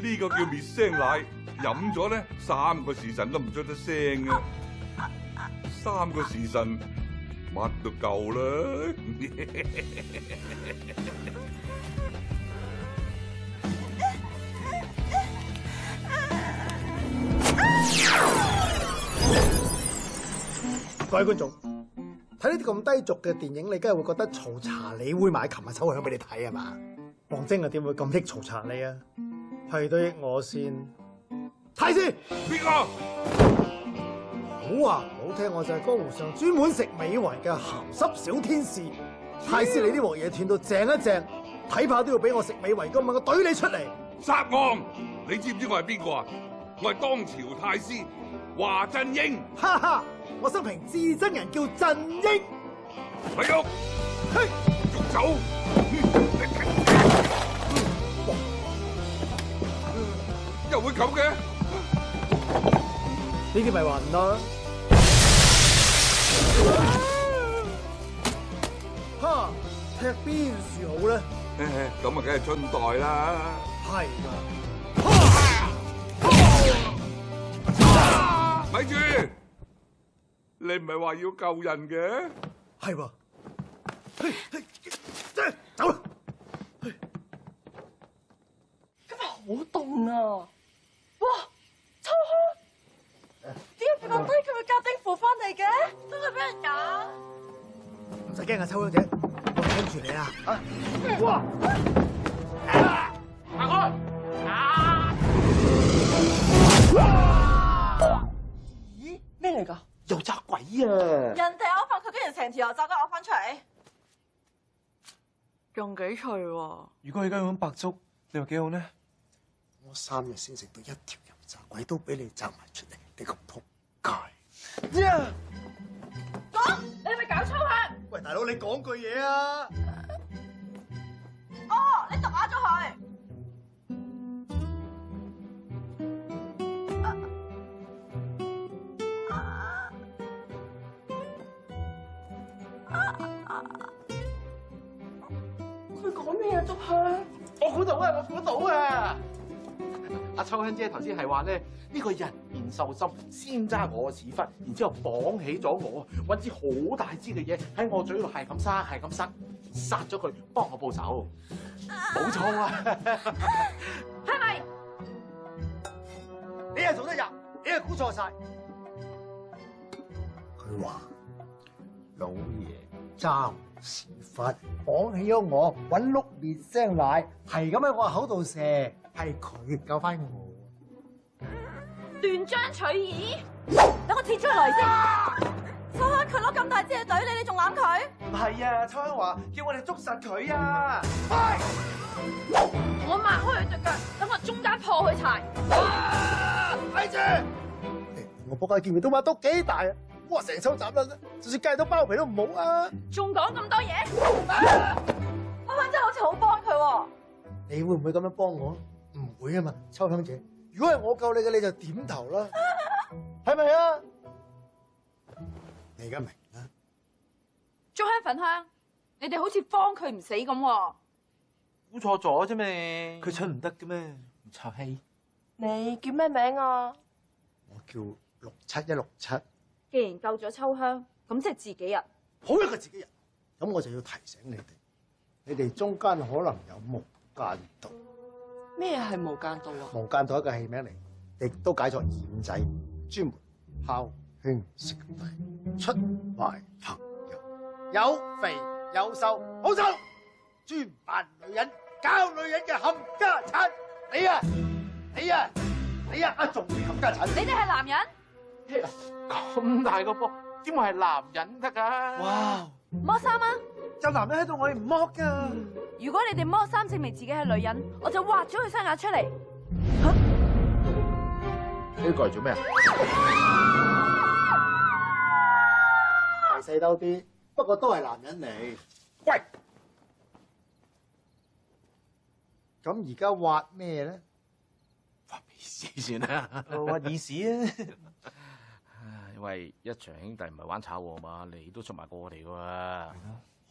[SPEAKER 14] 呢個叫滅聲奶，飲咗咧3個時辰都唔出得聲嘅，3個時辰乜都夠啦。
[SPEAKER 1] 各位觀眾，睇呢啲咁低俗嘅電影，你梗係會覺得曹查理會買琴日秋香俾你睇係嘛？王晶啊，點會咁益曹查理啊？係都益我先。太師，
[SPEAKER 14] 邊個？
[SPEAKER 1] 好話唔好聽，我就係江湖上專門食美圍嘅鹹濕小天使。太師，你呢鑊嘢斷到正一正，睇怕都要俾我食美圍咁，我懟你出嚟。
[SPEAKER 14] 殺我！你知唔知我係邊個啊？我係當朝太師華振英。
[SPEAKER 1] 哈哈，我生平至憎人叫振英。
[SPEAKER 14] 咪喐！嘿，捉走！又會咁嘅？
[SPEAKER 1] 呢啲咪話唔得？哈，踢邊樹好咧？
[SPEAKER 14] 咁啊，梗係春代啦。
[SPEAKER 1] 係啊。
[SPEAKER 14] 咪住！你唔係話要救人嘅？
[SPEAKER 1] 係喎。走啦！
[SPEAKER 5] 今日好凍啊！哇，秋香，點解俾我低佢嘅家丁褲翻嚟嘅？都係俾人搞。
[SPEAKER 1] 唔使驚啊，秋香姐，我跟住你啊！哇！行開！
[SPEAKER 6] 啊！
[SPEAKER 3] 人哋嘔翻佢，竟然成條油炸雞嘔翻出嚟，
[SPEAKER 13] 仲幾脆喎！
[SPEAKER 10] 如果而家用白粥，你話幾好呢？
[SPEAKER 9] 我3日先食到1條油炸鬼都俾你炸埋出嚟，你個仆街！
[SPEAKER 3] 講你係咪搞粗口？
[SPEAKER 9] 喂，大佬你講句嘢啊！
[SPEAKER 3] 哦，你毒啞咗佢。
[SPEAKER 5] 佢講咩啊，竹香？
[SPEAKER 10] 我估到啊！我估到啊！阿秋香姐頭先係話咧，呢個人面獸心，先揸我屎忽，然之後綁起咗我，揾支好大支嘅嘢喺我嘴度係咁塞，係咁塞，殺咗佢，幫我報仇。冇錯啊！
[SPEAKER 3] 係咪？
[SPEAKER 9] 你係做得入，你係估錯晒。佢話老爺揸屎忽綁起咗我，揾碌烈聲奶，係咁喺我口度射，係佢救翻我。
[SPEAKER 3] 斷章取義，等我切咗佢嚟先。秋香佢攞咁大支嘅隊你仲攬佢？
[SPEAKER 10] 唔係啊，秋香話叫我哋捉實佢啊！
[SPEAKER 3] 我擘開佢隻腳，等我中間破佢柴。
[SPEAKER 9] 睇住！我仆街見面都話都幾大啊！哇，成手斬啦，就算戒到包皮都唔好啊！
[SPEAKER 3] 仲講咁多嘢？秋香真係好似好幫佢喎。
[SPEAKER 9] 你會唔會咁樣幫我？唔會啊嘛，秋香姐。如果係我救你嘅，你就點頭啦，係咪啊？你而家明啦？
[SPEAKER 13] 竹香粉香，你哋好似幫佢唔死咁喎。
[SPEAKER 10] 估錯咗啫咩？佢蠢唔得嘅咩？唔臭氣。
[SPEAKER 5] 你叫咩名啊？
[SPEAKER 9] 我叫67167。
[SPEAKER 13] 既然救咗秋香，咁即係自己人。
[SPEAKER 9] 好一個自己人。咁我就要提醒你哋中間可能有無間道。
[SPEAKER 5] 咩係無間道啊？
[SPEAKER 9] 無間道一個戲名嚟，亦都解作掩仔，專門敲圈食米，出賣朋友，有肥有瘦，好瘦，專扮女人，搞女人嘅冚家產。你啊，仲未冚家產？
[SPEAKER 13] 你哋係男人？
[SPEAKER 10] 咁大個波，點會係男人得㗎？哇！
[SPEAKER 13] 剝衫啊！
[SPEAKER 10] 有男人喺度，我哋唔剝㗎。
[SPEAKER 13] 如果你哋剝衫證明自己係女人，我就挖咗佢雙眼出嚟。
[SPEAKER 4] 呢個係做咩啊？
[SPEAKER 9] 大細兜啲，不過都係男人嚟。喂，咁而家挖咩咧？
[SPEAKER 4] 挖鼻屎先啦，
[SPEAKER 10] 挖耳屎啊！
[SPEAKER 4] 因為一場兄弟唔係玩炒鑊嘛，你都出埋過我哋噶。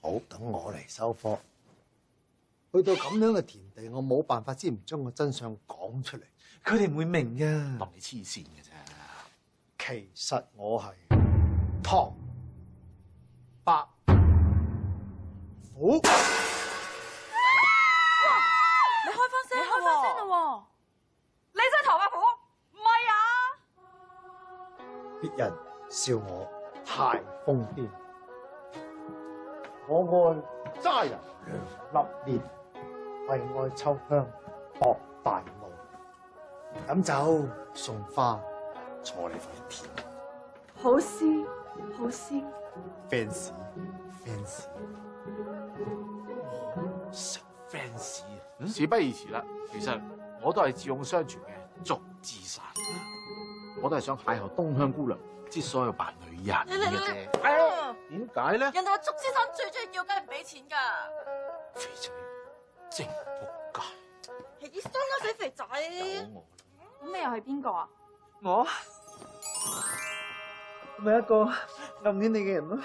[SPEAKER 9] 好，等我嚟收科。去到咁樣嘅田地，我冇辦法先唔將個真相講出嚟。
[SPEAKER 10] 佢哋唔會明㗎，
[SPEAKER 4] 當你黐線嘅啫。
[SPEAKER 9] 其實我係唐伯虎。
[SPEAKER 13] 你開翻聲啦喎！
[SPEAKER 3] 你真係唐伯虎？唔係啊！
[SPEAKER 9] 別人笑我太瘋癲，我愛渣人梁立烈，為愛秋香搏大霧。飲酒送花，坐你塊田。
[SPEAKER 13] 好詩，好詩。
[SPEAKER 9] fans，
[SPEAKER 4] 食 fans 事不宜遲啦。其實我都係智勇雙全嘅祝枝山，我都係想邂逅東香姑娘，之所以扮女人嘅啫。點解咧？
[SPEAKER 3] 人哋話祝枝山最中意叫雞唔俾錢㗎。
[SPEAKER 4] 肥仔，正仆街。
[SPEAKER 3] 起身啦，死肥仔！
[SPEAKER 13] 咁你又係邊個啊？
[SPEAKER 10] 我咪一個暗戀你嘅人咯。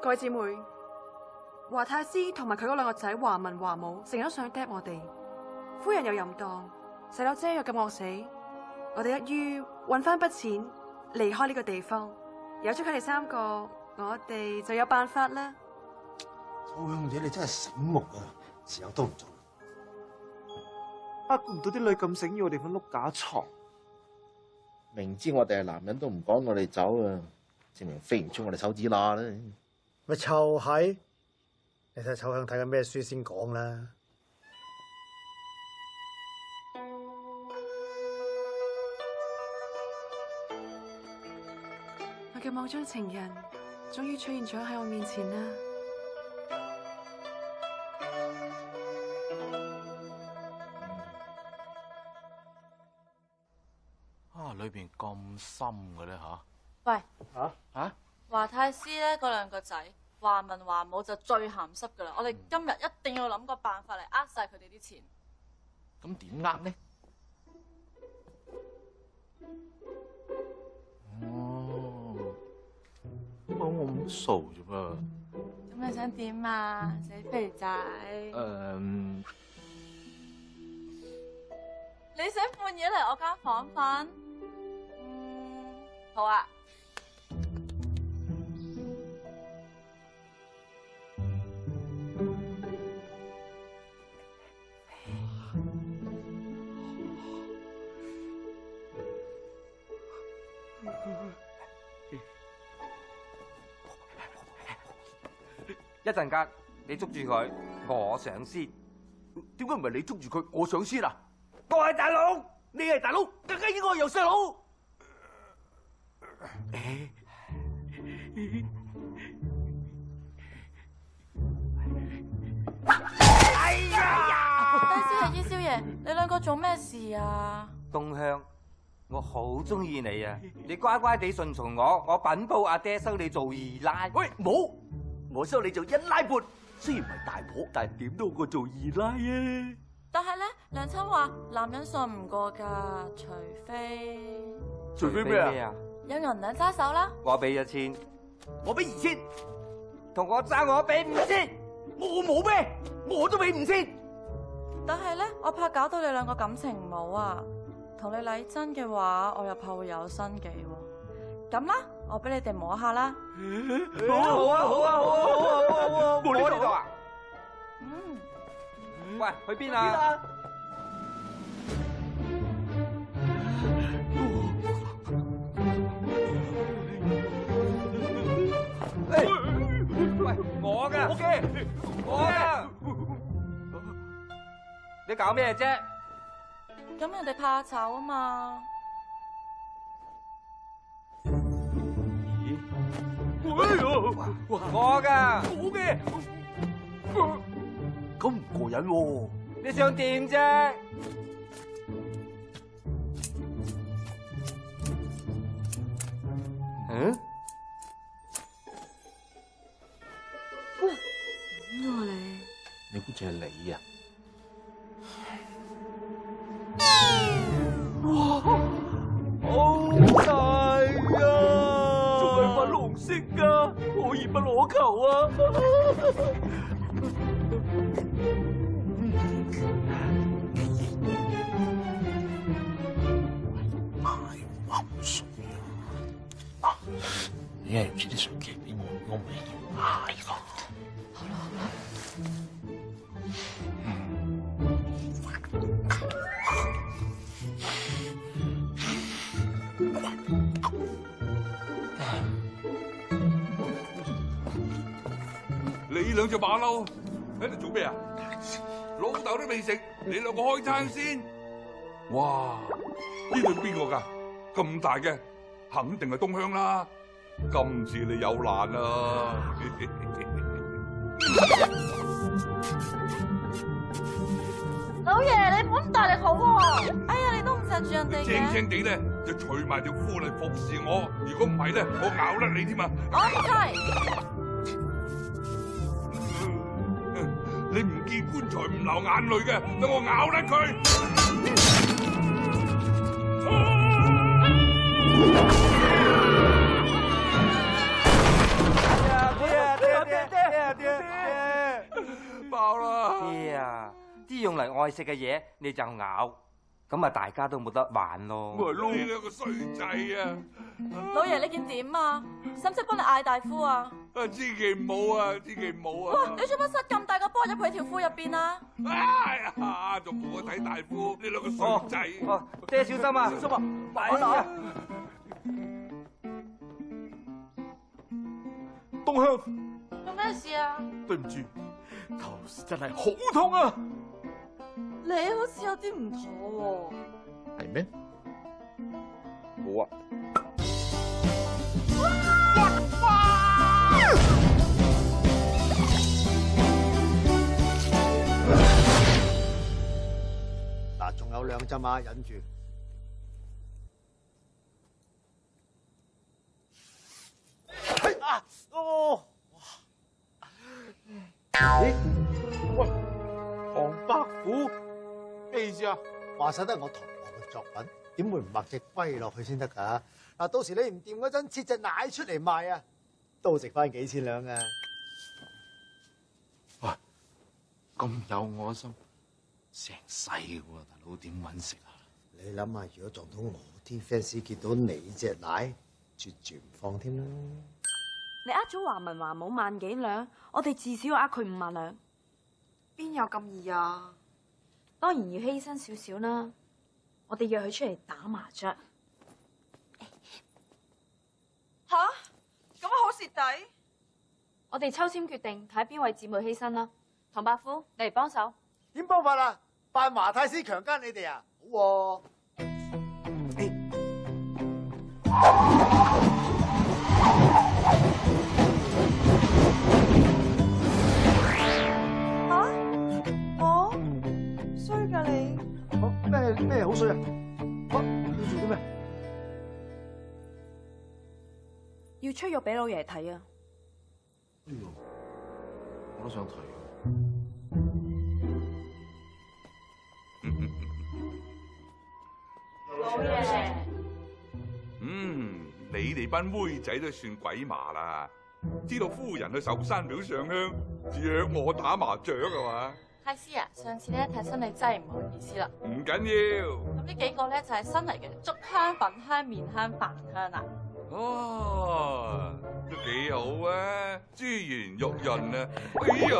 [SPEAKER 13] 各位姊妹，華太師同埋佢嗰兩個仔華文華武成日都想掟我哋，夫人又淫蕩，細佬姐又咁惡死，我哋一於搵翻筆錢離開呢個地方，有咗佢哋3個，我哋就有辦法啦。
[SPEAKER 9] 秋香姐你真係醒目啊！時候都唔做。
[SPEAKER 10] 估唔到啲女咁醒，要我哋瞓碌架床。
[SPEAKER 4] 明知我哋係男人都唔趕我哋走啊，證明飛唔出我哋手指罅啦。
[SPEAKER 9] 咪就係，你睇秋香睇緊咩書先講啦。
[SPEAKER 13] 嘅某張情人終於出現咗喺我面前啦。
[SPEAKER 4] 裏邊咁深嘅咧吓？
[SPEAKER 5] 喂，
[SPEAKER 4] 吓？
[SPEAKER 5] 華太師咧嗰兩個仔華文華武就最鹹濕噶啦！我哋今日一定要諗個辦法嚟呃晒佢哋啲錢。
[SPEAKER 4] 咁點呃呢？哦，我唔傻啫噃。
[SPEAKER 5] 咁你想點啊，死肥仔？你想半夜嚟我間房瞓？好啊。
[SPEAKER 15] 一陣間你捉住佢，我上先。
[SPEAKER 10] 點解唔係你捉住佢，我上先啊？我係大佬，你係大佬，更加應該有細佬。
[SPEAKER 15] 哎呀！
[SPEAKER 5] 大師係伊少爺，你兩個做咩事啊？
[SPEAKER 15] 東香，我好中意你啊！你乖乖地順從我，我稟報阿爹收你做二奶。
[SPEAKER 10] 喂，冇，我收你做一奶半。雖然唔係大婆，但係點都好過做二奶啊！
[SPEAKER 5] 但係咧，娘親話男人信唔過㗎，除非
[SPEAKER 10] 咩啊？
[SPEAKER 5] 有銀兩揸手啦。
[SPEAKER 15] 我俾1000，
[SPEAKER 10] 我俾2000，
[SPEAKER 15] 同我爭我俾5000，
[SPEAKER 10] 我冇咩，我都俾5000。
[SPEAKER 5] 但係咧，我怕搞到你兩個感情唔好啊。同你禮真嘅話，我又怕會有身紀喎。咁啦，我俾你哋摸下啦。
[SPEAKER 15] 好啊好啊好啊好啊好啊好啊！摸呢度啊？喂，去邊啊？喂，我嘅，我嘅，你搞咩啫？
[SPEAKER 5] 咁人哋怕醜啊嘛。
[SPEAKER 15] 我嘅，
[SPEAKER 10] 咁唔過癮喎！
[SPEAKER 15] 你想點啫？嗯？
[SPEAKER 13] 點啊你？
[SPEAKER 4] 你估住係你啊？
[SPEAKER 10] 好大啊！仲係粉紅色噶，可以不攞球啊！
[SPEAKER 4] 你係唔知啲水機俾我未買㗎。
[SPEAKER 5] 好啦好啦。
[SPEAKER 14] 你兩隻馬騮喺度做咩啊？老豆都未食，你兩個開餐先。哇！呢對邊個㗎？咁大嘅，肯定係東香啦。今次你有難啊！
[SPEAKER 5] 老爺，你本大力好喎！哎呀，你都唔錫住人哋嘅。
[SPEAKER 14] 正正地咧，就除埋條褲嚟服侍我。如果唔係咧，我咬甩你添啊！
[SPEAKER 5] 我唔制。
[SPEAKER 14] 你唔見棺材唔流眼淚嘅，等我咬甩佢！爆啦！
[SPEAKER 15] 爹啊，啲用嚟愛食嘅嘢你就咬，咁啊大家都冇得玩咯。
[SPEAKER 14] 你兩個衰仔啊！
[SPEAKER 5] 老爺，呢件點啊？使唔使幫你嗌大夫啊？
[SPEAKER 14] 千祈唔好啊！千祈唔好啊！
[SPEAKER 5] 哇！你做乜塞咁大個波入佢條褲入邊啊？
[SPEAKER 14] 哎呀，仲冇我睇大夫，你兩個衰仔！
[SPEAKER 15] 哦，爹小心啊！
[SPEAKER 10] 小心啊！
[SPEAKER 15] 快啲啊！
[SPEAKER 10] 東香，
[SPEAKER 5] 做咩事啊？
[SPEAKER 10] 對唔住，頭時真係好痛啊！
[SPEAKER 5] 你好似有啲唔妥喎。
[SPEAKER 4] 係咩？
[SPEAKER 15] 冇啊。
[SPEAKER 5] 哇！
[SPEAKER 9] 浸啊，忍住。
[SPEAKER 10] 哦，咦？喂，唐伯虎咩意思啊？
[SPEAKER 9] 話晒都係我同學嘅作品，點會唔畫隻龜落去先得㗎？嗱，到時你唔掂嗰陣，切隻奶出嚟賣啊，都值翻幾千兩啊！
[SPEAKER 4] 喂，咁有愛心，成世喎，大佬點揾食啊？
[SPEAKER 9] 你諗下，如果撞到我啲 fans 見到你隻奶，絕絕唔放添啦！
[SPEAKER 13] 你呃咗華文華武萬幾兩，我哋至少要呃佢5萬兩，邊有咁易啊？
[SPEAKER 2] 當然要犧牲少少啦。我哋約佢出嚟打麻雀。
[SPEAKER 13] 吓？咁好蝕底？
[SPEAKER 2] 我哋抽籤決定睇邊位姊妹犧牲啦。唐伯虎，你嚟幫手。
[SPEAKER 9] 點幫法啊？扮華太師強姦你哋啊？好喎。
[SPEAKER 13] 我衰㗎你！
[SPEAKER 9] 咩好衰啊？要做啲咩？
[SPEAKER 13] 要出肉俾老爺睇啊！
[SPEAKER 4] 哎呦，我都想睇。
[SPEAKER 3] 老爺，
[SPEAKER 14] 你哋班妹仔都算鬼麻啦，知道夫人去壽山廟上香，約我打麻雀啊嘛？
[SPEAKER 5] 太師啊，上次咧睇新你真係唔好意思啦。
[SPEAKER 14] 唔緊要。
[SPEAKER 5] 咁呢幾個咧就係新嚟嘅竹香、粉香、面香、飯香啦。
[SPEAKER 14] 哦，都幾好啊，珠圓玉潤啊！哎呀，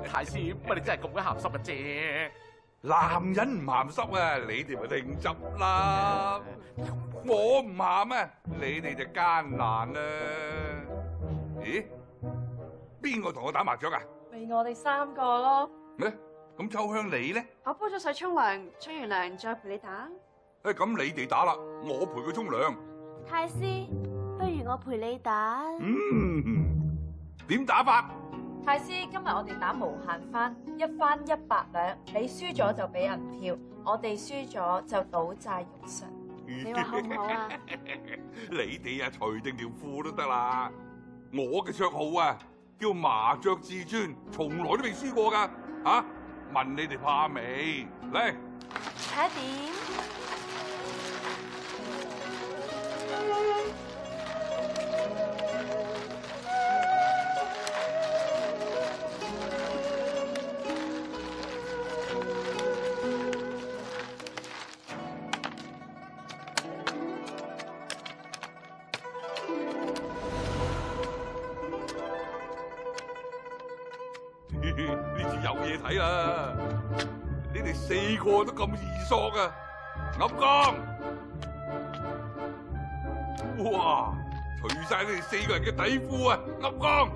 [SPEAKER 10] 太師，乜你真係咁鬼鹹濕嘅啫？
[SPEAKER 14] 男人唔鹹濕啊，你哋咪另執啦。我唔鹹啊，你哋就艱難啦。咦？邊個同我打麻雀啊？
[SPEAKER 5] 咪我哋3個咯。
[SPEAKER 14] 咩？咁秋香你咧？
[SPEAKER 13] 我煲咗水沖涼，沖完涼再陪你打。
[SPEAKER 14] 咁你哋打啦，我陪佢沖涼。
[SPEAKER 2] 太師，不如我陪你打。
[SPEAKER 14] 點打法？
[SPEAKER 2] 太師，今日我哋打無限番，一番100兩，你輸咗就俾人票，我哋輸咗就賭債肉償。你話好唔好啊？
[SPEAKER 14] 你哋啊，除定條褲都得啦。我嘅綽號啊，叫麻雀至尊，從來都未輸過噶。啊，問你哋怕未？嚟
[SPEAKER 2] 睇下點？
[SPEAKER 14] 呢次有嘢睇啦！你哋4個都咁易索啊！暗光，哇！除晒你哋4個人嘅底褲啊！暗光，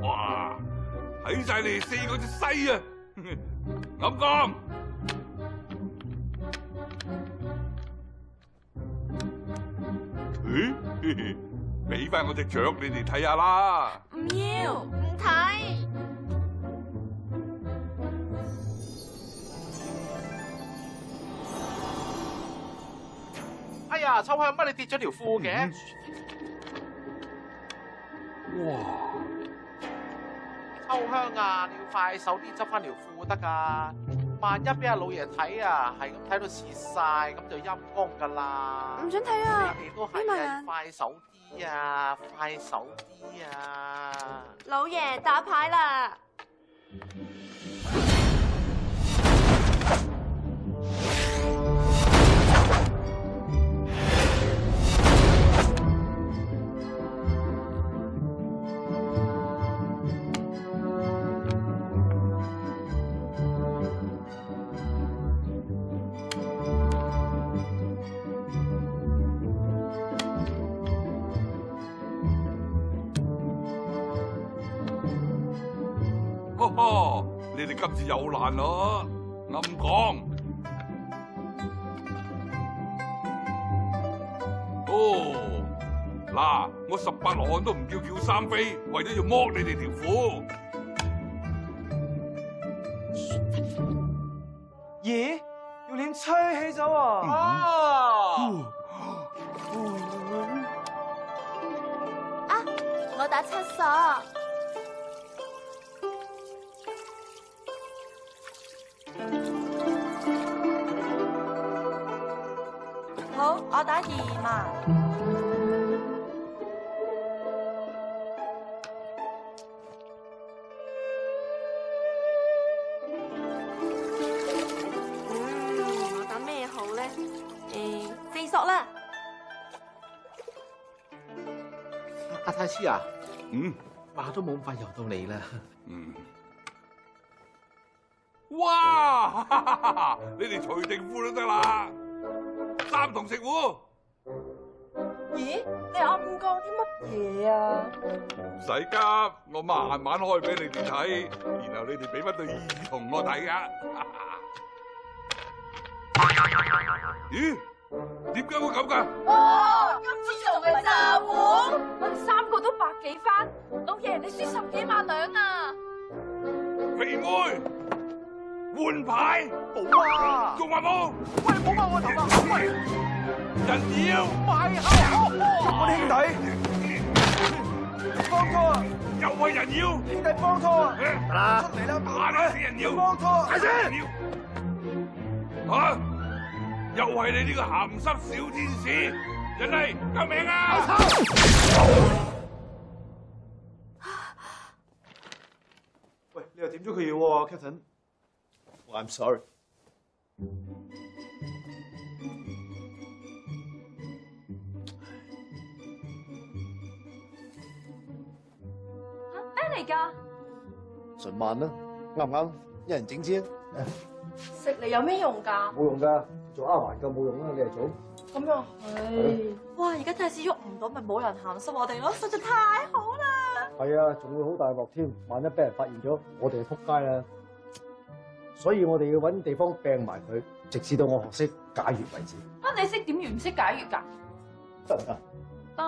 [SPEAKER 14] 哇！睇晒你哋4個隻西啊！暗光。俾翻我隻雀你哋睇下啦！
[SPEAKER 3] 唔要，唔睇。
[SPEAKER 10] 哎呀，秋香，乜你跌咗條褲嘅？
[SPEAKER 14] 哇！
[SPEAKER 10] 秋香啊，你要快手啲執翻條褲得㗎。萬一俾阿老爺睇啊，係咁睇到蝕晒，咁就陰公㗎啦。
[SPEAKER 13] 唔准睇啊！
[SPEAKER 10] 你哋都係啊，快手啲啊，快手啲啊！
[SPEAKER 2] 老爺打牌啦！
[SPEAKER 14] 你哋今次又難咯，暗講。哦，嗱，我18羅漢都唔叫三飛，為咗要剝你哋條褲。
[SPEAKER 6] 咦？要臉吹起咗喎！
[SPEAKER 3] 我打七鎖。好，我打2嘛。我打咩好咧？4索啦。
[SPEAKER 4] 阿太師啊，話都冇咁快游到你啦。
[SPEAKER 14] 哇！你哋除定褲都得啦，3同食糊。
[SPEAKER 3] 咦？你暗講啲乜嘢啊？
[SPEAKER 14] 唔使急，我慢慢開俾你哋睇，然後你哋俾翻對兒童我睇噶。咦？點解會咁噶？
[SPEAKER 2] 哦，今次仲係炸糊，我哋3個都100幾番，老爺你輸10幾萬兩啊！
[SPEAKER 14] 肥妹，換牌
[SPEAKER 10] 冇啊！
[SPEAKER 14] 仲話冇？
[SPEAKER 10] 喂，冇掹我頭啊！喂，
[SPEAKER 14] 人妖，
[SPEAKER 10] 唔係我哋兄弟幫拖啊！
[SPEAKER 14] 又係人妖，
[SPEAKER 10] 兄弟幫拖啊！
[SPEAKER 14] 得啦，
[SPEAKER 10] 出嚟啦！
[SPEAKER 14] 打你死人妖，
[SPEAKER 10] 幫拖！
[SPEAKER 14] 大聲！吓！又係你呢個鹹濕小天使，人嚟救命啊！
[SPEAKER 1] 喂，你又點咗佢嘢喎 ，Captain？ I'm sorry。
[SPEAKER 2] 咩嚟㗎？
[SPEAKER 1] 順慢啦，啱唔啱？一人整支啊！
[SPEAKER 2] 食嚟有咩用㗎？
[SPEAKER 1] 冇用㗎，做丫鬟夠冇用啦，你嚟做。
[SPEAKER 2] 咁又係。哇！而家太師喐唔到，咪冇人鹹濕我哋咯，實在太好啦！
[SPEAKER 1] 係啊，仲會好大鑊添，萬一俾人發現咗，我哋就撲街啦。所以我哋要揾地方病埋佢，直至到我學識解穴為止。
[SPEAKER 2] 啊！你識點穴唔識解穴㗎？
[SPEAKER 1] 得唔得？
[SPEAKER 13] 得。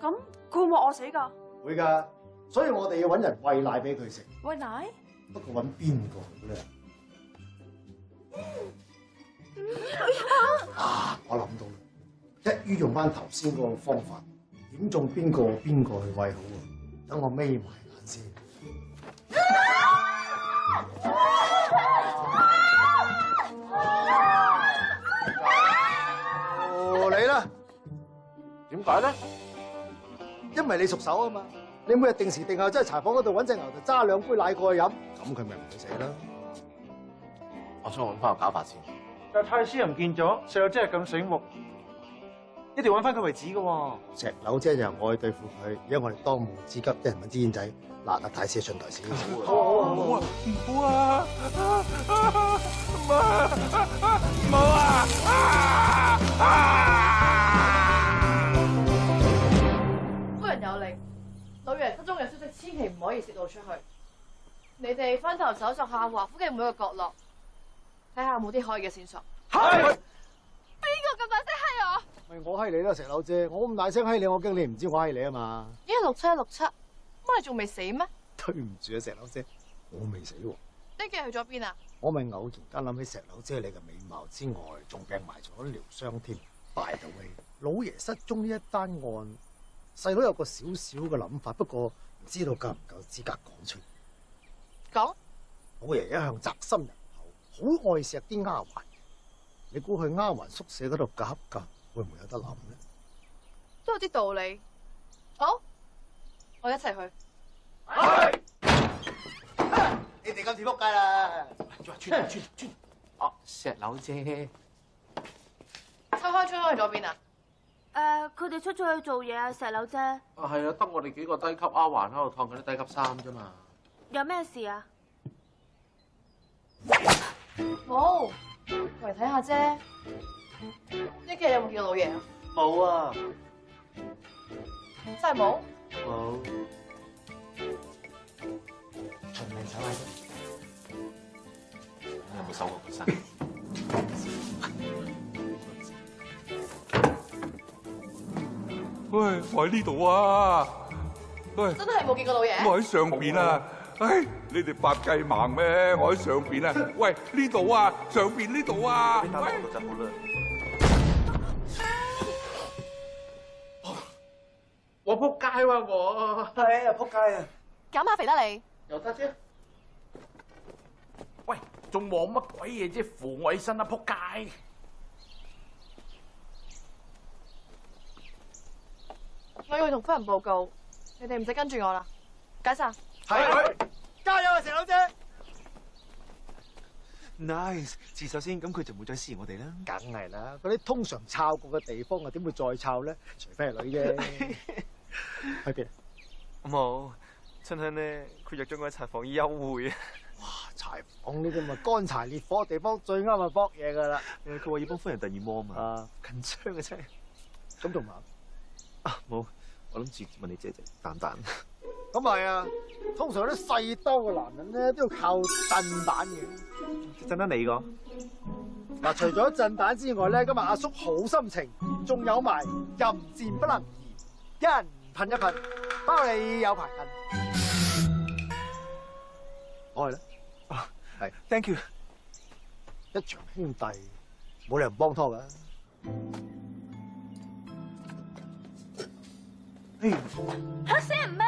[SPEAKER 13] 咁佢會唔會餓死㗎？
[SPEAKER 1] 會㗎，所以我哋要揾人餵奶俾佢食。
[SPEAKER 13] 餵奶？
[SPEAKER 1] 不過揾邊個好咧？我諗到啦，一於用翻頭先嗰個方法，點中邊個去餵好啊？等我眯埋眼先。你啦，
[SPEAKER 4] 點解咧？
[SPEAKER 1] 因為你熟手啊嘛，你每日定時定候真係茶房嗰度揾隻牛就揸2杯奶過去飲，咁佢咪唔會死啦。
[SPEAKER 4] 我想揾翻個假髮先。
[SPEAKER 6] 但太師又唔見咗，細佬真係咁醒目，一定要揾翻佢為止嘅喎。
[SPEAKER 1] 石榴姐就我去對付佢，而家我哋當務之急，一人揾支煙仔，嗱，阿太師上台先。
[SPEAKER 14] 好啊，唔好啊，唔好啊！
[SPEAKER 5] 夫人有令，老爺失蹤嘅消息千祈唔可以泄露出去。你哋分頭搜索下華府嘅每個角落，睇下有冇啲可疑嘅線索。
[SPEAKER 1] 係。
[SPEAKER 5] 邊個咁大聲閪我？
[SPEAKER 1] 咪我閪你啦，石榴姐，我咁大聲閪你，我驚你唔知我閪你啊嘛。
[SPEAKER 5] 167，乜你仲未死咩？
[SPEAKER 1] 對唔住啊，石榴姐，我未死喎。
[SPEAKER 5] 呢幾日去咗邊啊？
[SPEAKER 1] 我咪偶然間諗起石榴姐你嘅美貌之外，仲病埋咗療傷添。By the way，老爺失蹤呢一單案，細佬有個少少嘅諗法，不過唔知道夠唔夠資格講出。
[SPEAKER 5] 講。
[SPEAKER 1] 老爺一向宅心仁厚，好愛錫啲丫鬟。你估去丫鬟宿舍嗰度夾夾，會唔會有得諗咧？
[SPEAKER 5] 都有啲道理。好，我一齊去。
[SPEAKER 1] 你哋今次仆街啦！
[SPEAKER 4] 穿。哦，石榴姐。
[SPEAKER 5] 秋開去咗邊啊？
[SPEAKER 3] 佢哋出咗去做嘢啊，石榴姐。
[SPEAKER 4] 啊，係啊，得我哋幾個低級丫鬟喺度燙緊啲低級衫啫嘛。
[SPEAKER 3] 有咩事啊？
[SPEAKER 5] 冇，過嚟睇下啫。呢幾日有冇見到老爺啊？
[SPEAKER 1] 冇啊。
[SPEAKER 5] 真係冇？
[SPEAKER 1] 冇。循例手喺度。
[SPEAKER 4] 有冇收過佢身？
[SPEAKER 14] 喂，我喺呢度啊！喂，
[SPEAKER 5] 真係冇見過老爺？
[SPEAKER 14] 我喺上邊啊！唉，你哋發雞盲咩？我喺上邊啊！喂，呢度啊，上邊呢度啊！喂，
[SPEAKER 10] 就好啦。我仆街喎！我係啊，仆街啊！
[SPEAKER 5] 減下肥得你。
[SPEAKER 10] 又得啫。喂，仲望乜鬼嘢啫？扶我起身啦，仆街！
[SPEAKER 5] 我要去同夫人報告，你哋唔使跟住我啦，解散。
[SPEAKER 1] 係，加油啊，石佬姐
[SPEAKER 16] ！Nice， 自首先，咁佢就唔會再試我哋啦。
[SPEAKER 1] 梗係啦，嗰啲通常抄過嘅地方啊，點會再抄咧？除非係女啫。去邊？
[SPEAKER 16] 冇，春香咧，佢約咗我喺柴房幽會啊！
[SPEAKER 1] 哇，柴房呢啲咪乾柴烈火嘅地方，最啱咪搏嘢噶啦。
[SPEAKER 16] 佢話要幫夫人第二魔嘛。啊，緊張嘅啫。
[SPEAKER 1] 咁仲麻？
[SPEAKER 16] 啊，冇，我諗住問你姐姐蛋蛋。
[SPEAKER 1] 咁係啊，通常啲細兜嘅男人咧都要靠震蛋嘅。
[SPEAKER 16] 震得你個？
[SPEAKER 1] 嗱，除咗震蛋之外咧，今日阿叔好心情，仲有埋淫賤不能移，一人噴一噴，包你有排噴。我係咧，啊，係
[SPEAKER 16] ，thank you。
[SPEAKER 1] 一場兄弟，冇理由唔幫拖噶。
[SPEAKER 2] 嚇死人咩？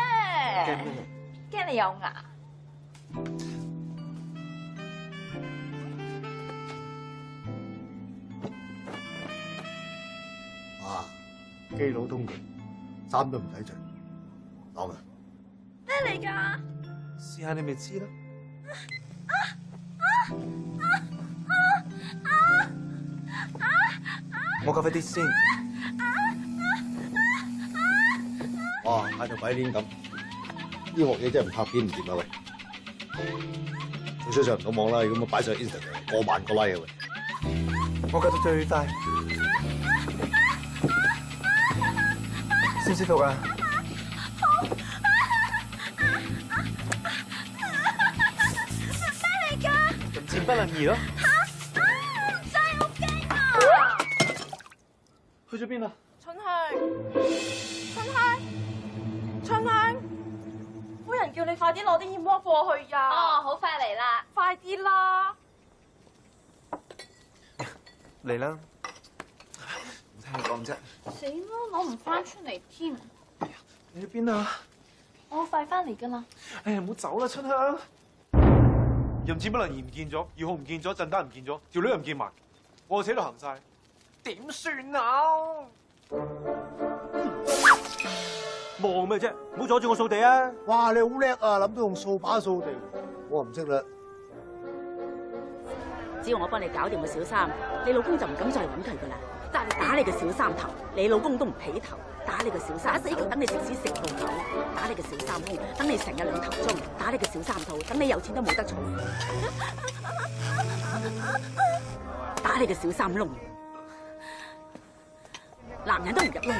[SPEAKER 2] 驚你有牙？
[SPEAKER 1] 哇！基佬通拳，衫都唔使着，攞啊！
[SPEAKER 2] 咩嚟㗎？
[SPEAKER 16] 試下你咪知啦。我教快啲先。
[SPEAKER 1] 哇！嗌到鬼鏈咁，呢鑊嘢真係唔拍片唔掂啊喂！最衰上唔到網啦，如果我擺上 Instagram 過萬個 like 啊喂！
[SPEAKER 16] 我計到最大，舒唔舒服啊？
[SPEAKER 2] 咩嚟㗎？
[SPEAKER 16] 淫賤不能移咯。
[SPEAKER 2] 真係好驚啊！
[SPEAKER 16] 去咗邊啊？
[SPEAKER 5] 春香，春香，春香，夫人叫你快啲攞啲燕窩過去呀！
[SPEAKER 2] 哦，好快嚟啦！
[SPEAKER 5] 快啲啦！
[SPEAKER 16] 嚟啦，唔聽你講啫。
[SPEAKER 2] 死啦，攞唔翻出嚟添。
[SPEAKER 16] 你去邊啊？
[SPEAKER 2] 我好快翻嚟㗎啦。
[SPEAKER 16] 哎呀，唔好走啦，春香。淫賤不能移唔見咗，遙控唔見咗，震單唔見咗，條女又唔見埋，我死都行晒，點算啊？望咩啫？唔好阻住我掃地啊！
[SPEAKER 1] 哇，你好叻啊，諗到用掃把掃地，我唔識啦。
[SPEAKER 17] 只要我幫你搞掂個小三，你老公就唔敢再揾佢噶啦。打你個小三頭，你老公都唔起頭；打你個小三，打死佢，等你食屎食到嘔；打你個小三公，等你成日兩頭中；打你個小三肚，等你有錢都冇得儲；打你個小三窿，男人都唔入窿。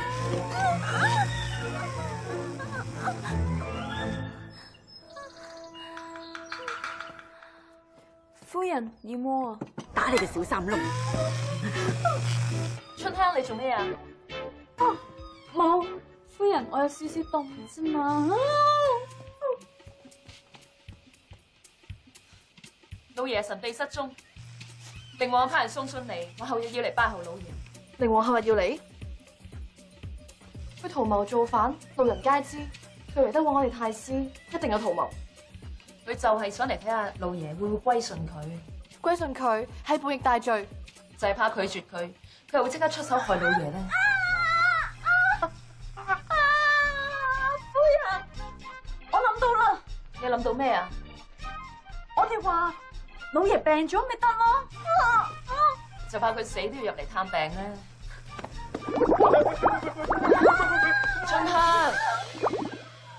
[SPEAKER 2] 夫人，燕窩啊！
[SPEAKER 17] 打你個小三窿！
[SPEAKER 2] 春香，你做咩啊？哦，冇，夫人，我有少少凍啫嘛。
[SPEAKER 3] 老爺神秘失蹤，寧王派人送信嚟，我後日要嚟拜候老爺。
[SPEAKER 5] 寧王後日要嚟，佢圖謀造反，路人皆知。佢嚟得往我哋太師，一定有圖謀。
[SPEAKER 3] 佢就係想嚟睇下老爺會唔會歸順佢。
[SPEAKER 5] 歸順佢係叛逆大罪，
[SPEAKER 3] 就係怕拒絕佢，佢又會即刻出手害老爺咧。
[SPEAKER 2] 夫人，我諗到啦。
[SPEAKER 3] 你諗到咩啊？
[SPEAKER 2] 我哋話老爺病咗咪得咯。
[SPEAKER 3] 就怕佢死都要入嚟探病咧。春香，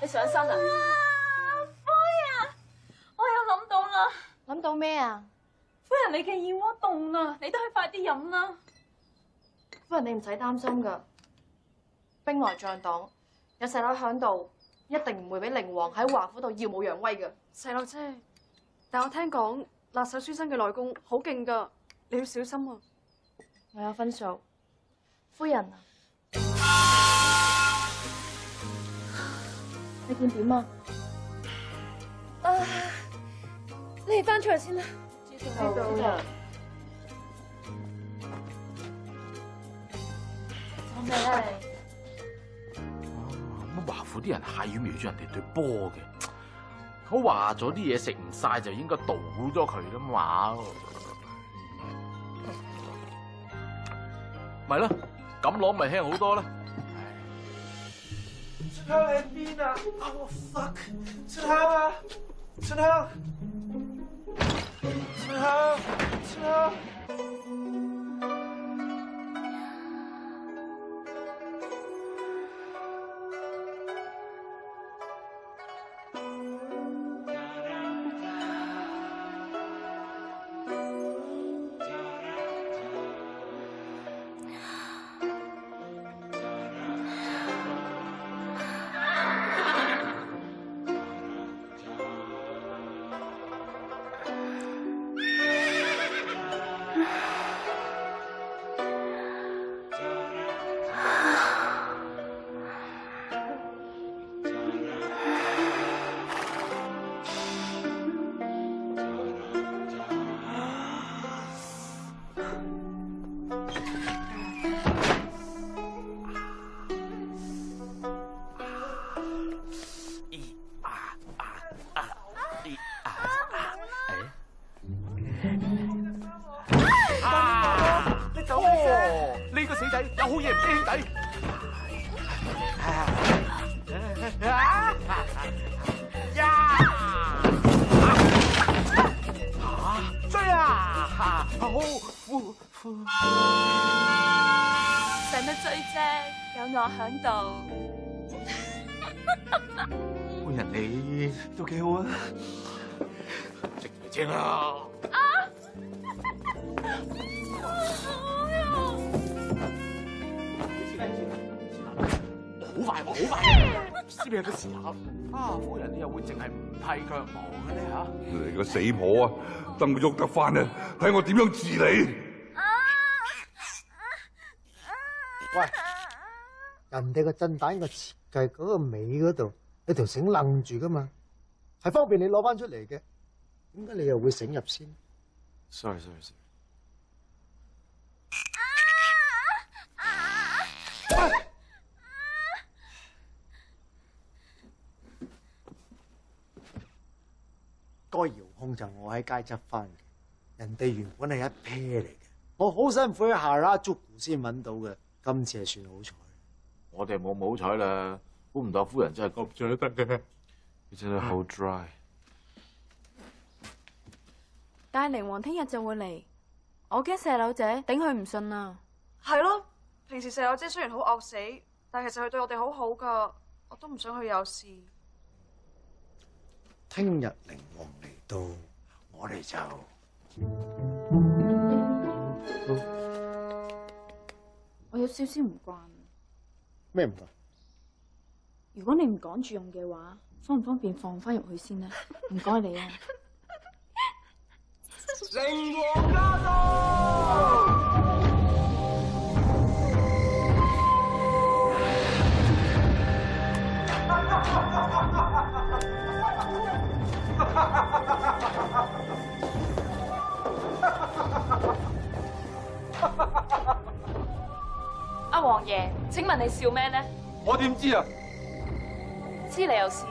[SPEAKER 3] 你上身啊？
[SPEAKER 2] 夫人，我有諗到啦。
[SPEAKER 5] 諗到咩啊？
[SPEAKER 2] 夫人，你嘅燕窩凍啊，你都去快啲飲啦。
[SPEAKER 5] 夫人，你唔使擔心噶，兵來將擋，有細佬響度，一定唔會俾寧王喺華府度耀武揚威噶。
[SPEAKER 13] 細佬姐，但我聽講辣手書生嘅內功好勁噶，你要小心啊！
[SPEAKER 5] 我有分數，夫人啊，你見點啊？
[SPEAKER 2] 唉，
[SPEAKER 3] 你哋翻出去先啦。知道啦。做咩咧你？
[SPEAKER 4] 乜華府啲人係要瞄住人哋對波嘅？我話咗啲嘢食唔晒就應該倒咗佢啦嘛。咪咯，咁攞咪輕好多啦。
[SPEAKER 16] 春香你喺邊啊？我 fuck， 春香啊，春香，春香，春香。呢個死仔有好嘢唔俾兄弟。追啊！
[SPEAKER 3] 使乜追啫？有我響度。
[SPEAKER 16] 夫人你都幾好啊！
[SPEAKER 4] 食嚟精啦！好快，好快！知你個時候啊，夫人你又會淨係唔替腳忙嘅咧嚇？
[SPEAKER 14] 你個死婆啊，等我喐得翻啊，睇我點樣治你！
[SPEAKER 9] 喂，人哋個震蛋個設計嗰個尾嗰度有條繩楞住噶嘛，係方便你攞翻出嚟嘅。點解你又會繩入先
[SPEAKER 4] ？Sorry。
[SPEAKER 9] 個遙控就我喺街執翻嘅，人哋原本係一 pair 嚟嘅，我好辛苦喺下拉捉先揾到嘅，今次係算好彩。
[SPEAKER 4] 我哋冇好彩啦，估唔到夫人真係咁做得嘅。你真係好 dry。
[SPEAKER 13] 但係靈王聽日就會嚟，我驚石榴姐頂佢唔順啊。
[SPEAKER 3] 係咯，平時石榴姐雖然好惡死，但係其實佢對我哋好好噶，我都唔想佢有事。
[SPEAKER 9] 聽日靈王嚟到，我哋就
[SPEAKER 5] 我有少少唔慣。
[SPEAKER 9] 咩唔慣？
[SPEAKER 5] 如果你唔趕住用嘅話，方唔方便放翻入去先呢？唔該你啊！
[SPEAKER 16] 靈王駕到！
[SPEAKER 3] 阿王爺，請問你笑咩呢？
[SPEAKER 16] 我點知啊？
[SPEAKER 3] 知你又笑？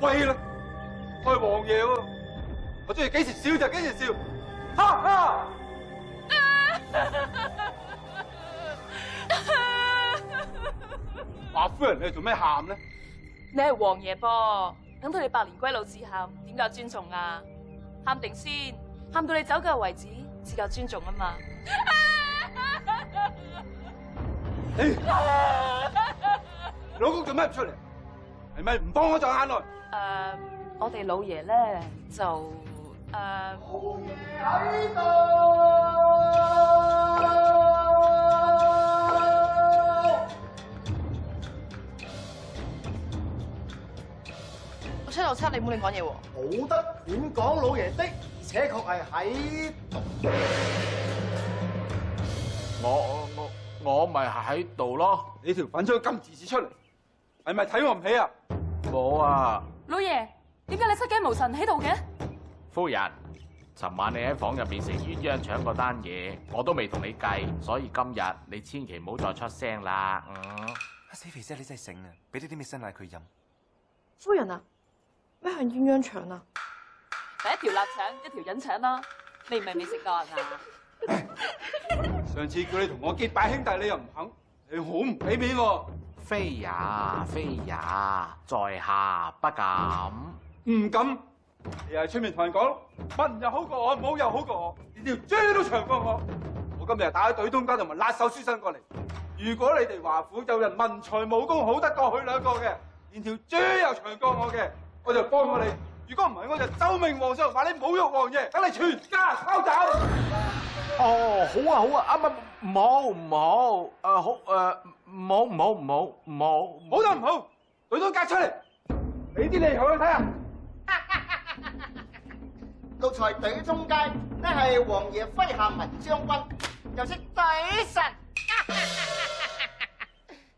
[SPEAKER 16] 喂啦，我係王爺喎，我中意幾時笑就幾時笑，哈哈！華夫人，你做咩喊呢？
[SPEAKER 3] 你係王爺噃，等到你百年歸老至喊，點夠尊重啊？喊定先，喊到你走夠為止，至夠尊重啊嘛！
[SPEAKER 16] 老公做咩唔出嚟？係咪唔幫我撞眼淚？
[SPEAKER 3] 我哋老爺咧就
[SPEAKER 16] 喺度。
[SPEAKER 5] 677，你唔好亂講嘢喎。
[SPEAKER 1] 冇得亂講，老爺的，而且確係喺度。
[SPEAKER 4] 我咪喺度咯。
[SPEAKER 16] 你條粉將金字紙出嚟，係咪睇我唔起啊？
[SPEAKER 4] 冇啊！
[SPEAKER 3] 老爺，點解你失驚無神喺度嘅？
[SPEAKER 4] 夫人，尋晚你喺房入邊食鴛鴦腸嗰單嘢，我都未同你計，所以今日你千祈唔好再出聲啦。
[SPEAKER 15] 死肥仔，你真係醒啊！俾啲咩新奶佢飲。
[SPEAKER 5] 夫人啊，咩係鴛鴦腸啊？
[SPEAKER 3] 第一條臘腸，一條隱腸啦。你唔係未食過啊？
[SPEAKER 6] 上次叫你同我結拜兄弟，你又唔肯，你好唔俾面喎。
[SPEAKER 4] 非也，非也，在下不敢。
[SPEAKER 6] 唔敢，你喺出面同人講，文又好過我，武又好過我，連條豬都長過我。我今日打咗隊東家同埋辣手書生過嚟。如果你哋華府有人文才武功好得過佢兩個嘅，連條豬又長過我嘅，我就幫過你。如果唔係，我就奏命皇上話你侮辱王爺，等你全家抄走。
[SPEAKER 4] 哦，好啊，好啊，唔好，好，唔好
[SPEAKER 6] 得唔好，隊東家出嚟，俾啲利口佢睇下。
[SPEAKER 18] 奴才隊中街，呢係王爺麾下文將軍，又識隊神。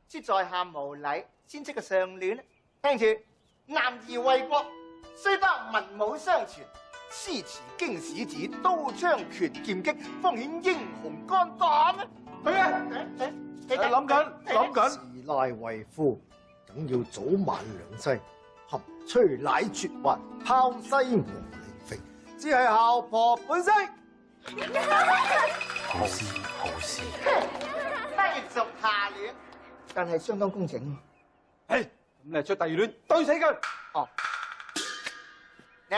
[SPEAKER 18] 知在下無禮，先出個上聯，聽住：男兒為國，須得文武雙全，詩詞經史子，刀槍拳劍擊，方顯英雄肝膽。去啊！
[SPEAKER 1] 諗緊。時賴為夫，梗要早晚兩劑，含吹奶絕滑，拋西和利肥，只係姣婆本色。
[SPEAKER 15] 好事，好事。
[SPEAKER 18] 低俗下聯，但係相當工整。
[SPEAKER 6] 咁你出第二聯，對死佢。
[SPEAKER 18] 哦，你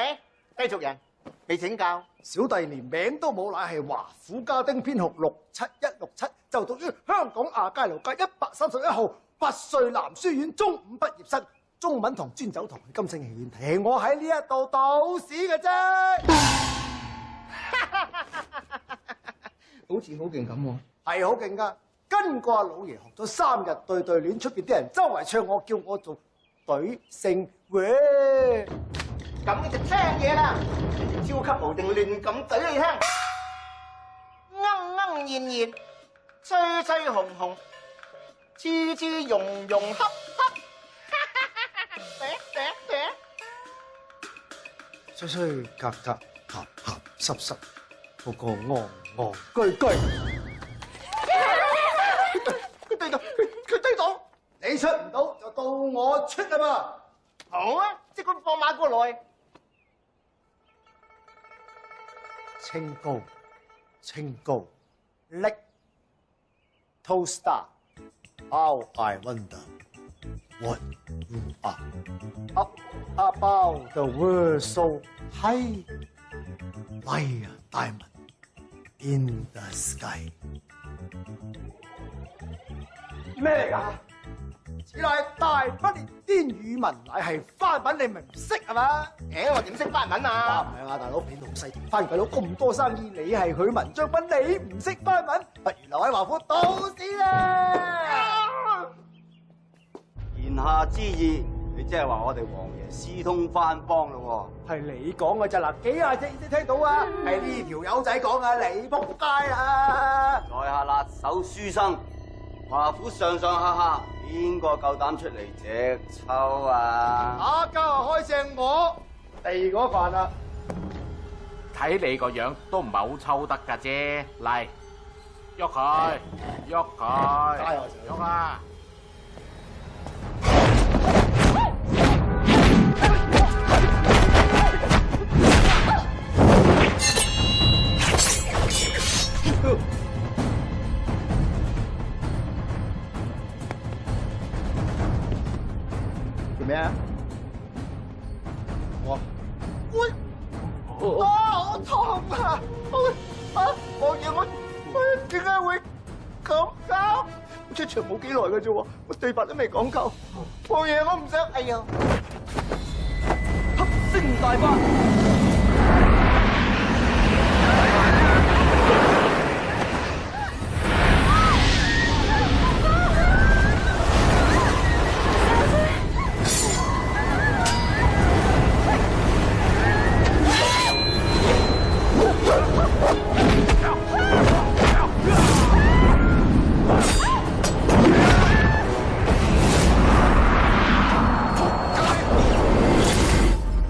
[SPEAKER 18] 低俗人，未請教。
[SPEAKER 1] 小弟連名都冇，乃係華府家丁編號67167，就讀於香港亞皆老街131號拔萃男書院中五畢業生，中文堂專走堂去金星戲院睇戲，我喺呢一度倒屎嘅啫。
[SPEAKER 18] 好似好勁咁喎。
[SPEAKER 1] 係好勁噶，跟過阿老爺學咗3日對對聯，出邊啲人周圍唱我，叫我做隊勝會。
[SPEAKER 18] 咁你就聽嘢啦，超級無敵亂咁懟你聽，鶯鶯燕燕，吹吹紅紅，黐黐溶溶恰恰，
[SPEAKER 1] 吹吹格格，鹹鹹濕濕，個個戇戇居居。佢對到，佢對到，你出唔到就到我出啦嘛。
[SPEAKER 18] 好啊，即管放馬過來。
[SPEAKER 1] 清高，清高，Like Toaster, how I wonder what you are. Up above the world so high, like a diamond in the sky. 咩嚟㗎？此乃大不列顛語文，乃係翻文，你咪唔識係嘛？
[SPEAKER 18] 我點識翻文啊？
[SPEAKER 1] 唔係啊，大佬，你老細翻鬼佬咁多生意，你係佢文將軍，你唔識翻文，不如留喺華府倒屎啦！
[SPEAKER 8] 言下之意，你即係話我哋王爺私通番邦咯
[SPEAKER 1] 喎？係你講嘅咋嗱？幾廿隻耳仔聽到啊？係呢條友仔講啊！你仆街啊！
[SPEAKER 8] 在下辣手書生，華府上上下下邊個夠膽出嚟隻抽啊？
[SPEAKER 1] 打交啊，開正我地嗰飯啦！
[SPEAKER 4] 睇你個樣都唔係好抽得㗎啫，嚟喐佢，喐佢，喐啊！
[SPEAKER 1] 做咩啊？
[SPEAKER 18] 好痛啊！王爺我點解會咁搞？出場冇幾耐嘅啫喎，我對白都未講夠。王爺我唔想，哎呀！
[SPEAKER 8] 黑星大法。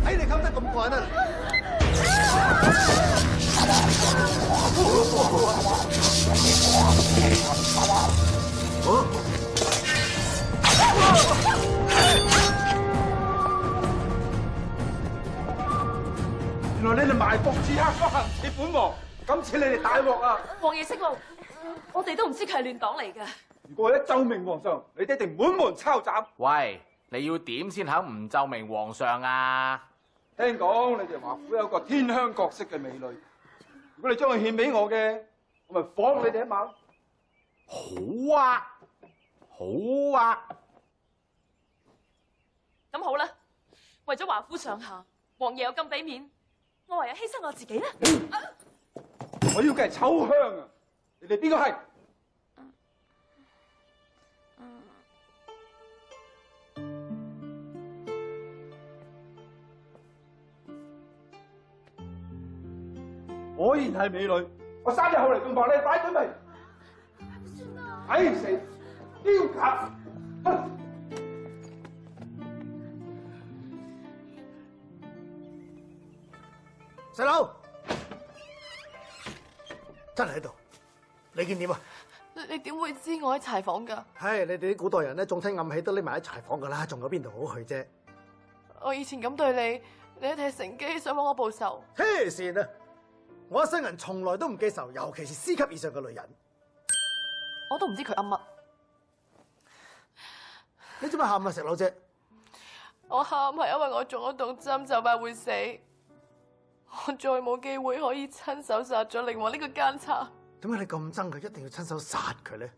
[SPEAKER 1] 睇你
[SPEAKER 6] 係埋伏刺客，不行似本王。今次你哋大鑊啊！
[SPEAKER 3] 王爺息怒，我哋都唔知佢係亂黨嚟㗎。
[SPEAKER 6] 如果我一奏明皇上，你哋一定滿門抄斬。
[SPEAKER 4] 喂，你要點先肯唔奏明皇上啊？
[SPEAKER 6] 聽講你哋華府有個天香國色嘅美女，如果你將佢獻俾我嘅，我咪放你哋一馬。
[SPEAKER 4] 好啊，好啊。
[SPEAKER 3] 咁好啦，為咗華府上下，王爺有咁俾面，我唯有犧牲我自己啦。
[SPEAKER 6] 我要嘅係秋香啊！你哋邊個係？果然係美女，我3日後嚟洞房，你擺準備。哎死，丟架！
[SPEAKER 1] 細佬，真係喺度，你見點啊？
[SPEAKER 5] 你點會知我喺柴房㗎？
[SPEAKER 1] 唉，你哋啲古代人咧，眾親暗喜都匿埋喺柴房㗎啦，仲有邊度好去啫？
[SPEAKER 5] 我以前咁對你，你一定係乘機想幫我報仇。
[SPEAKER 1] 黐線啊！我一生人從來都唔記仇，尤其是C級以上嘅女人。
[SPEAKER 5] 我都唔知佢噏乜。
[SPEAKER 1] 你做咩喊啊，石佬姐？
[SPEAKER 5] 我喊係因為我中咗毒針，就快會死。我再冇機會可以親手殺咗靈王呢個奸賊。
[SPEAKER 1] 點解你咁憎佢，一定要親手殺佢咧？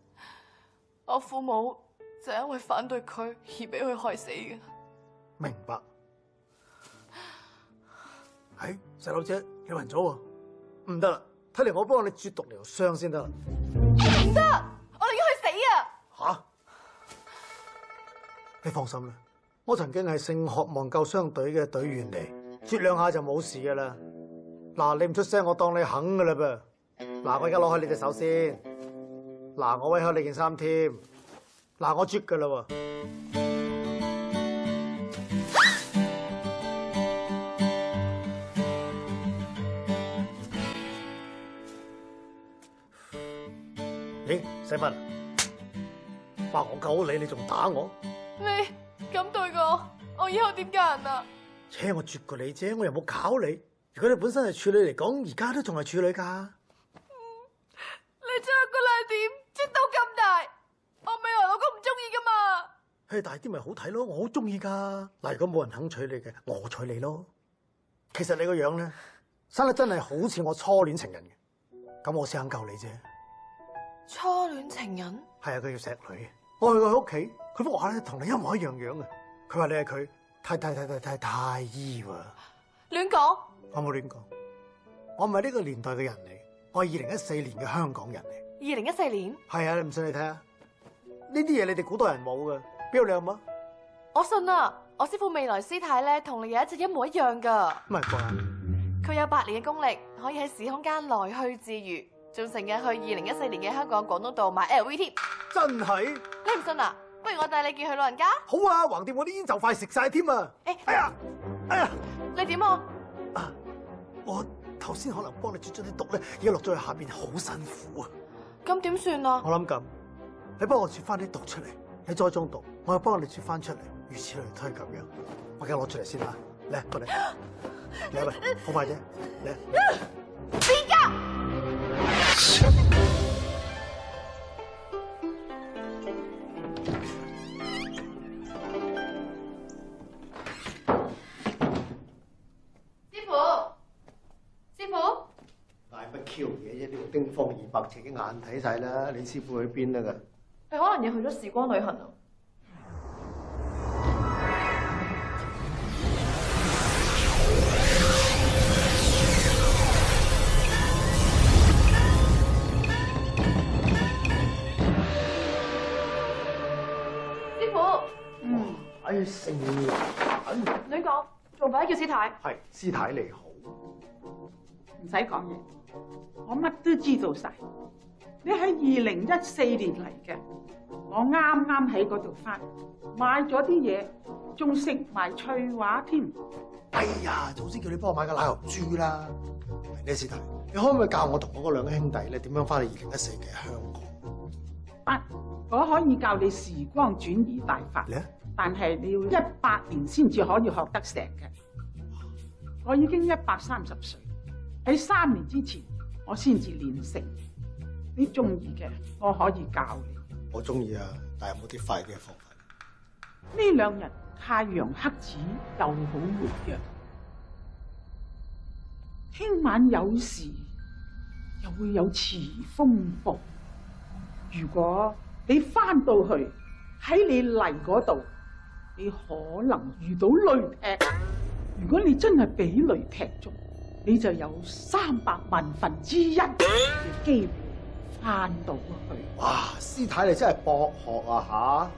[SPEAKER 5] 我父母就係因為反對佢而俾佢害死嘅。
[SPEAKER 1] 明白。係細佬姐，你暈咗喎，唔得啦，睇嚟我幫你絕毒療傷先得啦。
[SPEAKER 5] 唔得，我寧願去死啊！
[SPEAKER 1] 吓？你放心啦，我曾經係聖渴望救傷隊嘅隊員嚟，啜兩下就冇事噶啦。嗱，你唔出聲，我當你肯噶啦噃。嗱，我而家攞開你隻手先。嗱，我揹開你件衫添。嗱，我啜噶啦喎。咦，細芬，話我救你，你仲打我？
[SPEAKER 5] 你咁對我以後點嫁人啊？
[SPEAKER 1] 切，我啜過你啫，我又冇搞你。如果你本身係處女嚟講，而家都仲係處女㗎。
[SPEAKER 5] 你將個爛點啜到咁大，我未來老公唔中意㗎嘛？
[SPEAKER 1] 嘿，大啲咪好睇咯，我好中意㗎。嗱，如果冇人肯娶你嘅，我娶你咯。其實你個樣咧，生得真係好似我初戀情人嘅，咁我先肯救你啫。
[SPEAKER 5] 初戀情人？
[SPEAKER 1] 係啊，佢叫石女。我去過佢屋企，佢幅畫咧同你一模一樣樣啊。佢話你係佢太醫喎。
[SPEAKER 5] 亂講！
[SPEAKER 1] 我冇亂講，我唔係呢個年代嘅人嚟，我係2014年嘅香港人嚟。
[SPEAKER 5] 2014年？
[SPEAKER 1] 係啊，你唔信你睇下，呢啲嘢你哋古代人冇嘅，邊度你有乜？
[SPEAKER 5] 我信啊！我師父未來師太咧，同你有一隻一模一樣噶。
[SPEAKER 1] 唔係啩？
[SPEAKER 5] 佢有8年嘅功力，可以喺時空間來去自如，仲成日去2014年嘅香港廣東道買 LV 貼。
[SPEAKER 1] 真係？
[SPEAKER 5] 你唔信啊？不如我帶你見佢老人家。
[SPEAKER 1] 好啊，橫掂我啲煙就快食晒添啊！哎呀！
[SPEAKER 5] 你點啊？
[SPEAKER 1] 我頭先可能幫你啜咗啲毒咧，而家落咗去下邊，好辛苦啊！
[SPEAKER 5] 咁點算啊？
[SPEAKER 1] 我諗咁，你幫我啜翻啲毒出嚟，你再中毒，我又幫你啜翻出嚟，如此類推咁樣。我而家攞出嚟先啦，嚟過嚟，嚟喂，好快啫，嚟。
[SPEAKER 5] 邊個？
[SPEAKER 1] 條嘢啫，呢個丁方200尺嘅眼睇晒啦，你師傅去邊啦㗎？
[SPEAKER 5] 你可能要去咗時光旅行啊！師傅，
[SPEAKER 1] 哎，成眼。
[SPEAKER 5] 你講，做擺叫師太。
[SPEAKER 1] 係，師太你好。
[SPEAKER 19] 唔使講嘢。我乜都知道晒，你喺2014年嚟嘅，我啱啱喺嗰度翻，買咗啲嘢，仲食埋翠華添。
[SPEAKER 1] 哎呀，早知叫你幫我買個奶油豬啦！呢師太，你可唔可以教我同我嗰2個兄弟咧點樣翻去2014嘅香港？
[SPEAKER 19] 我可以教你時光轉移大法，但係你要100年先至可以學得成嘅。我已經130歲。喺3年之前我先至練成。你中意嘅，我可以教你。
[SPEAKER 9] 我中意啊，但係有冇啲快啲嘅方法？
[SPEAKER 19] 呢2日太陽黑子又好活躍，聽晚有時又會有遲風暴。如果你翻到去喺你嚟嗰度，你可能遇到雷劈。如果你真係俾雷劈中，你就有300萬分之1嘅機會翻到去。
[SPEAKER 9] 哇，師太你真係博學啊吓！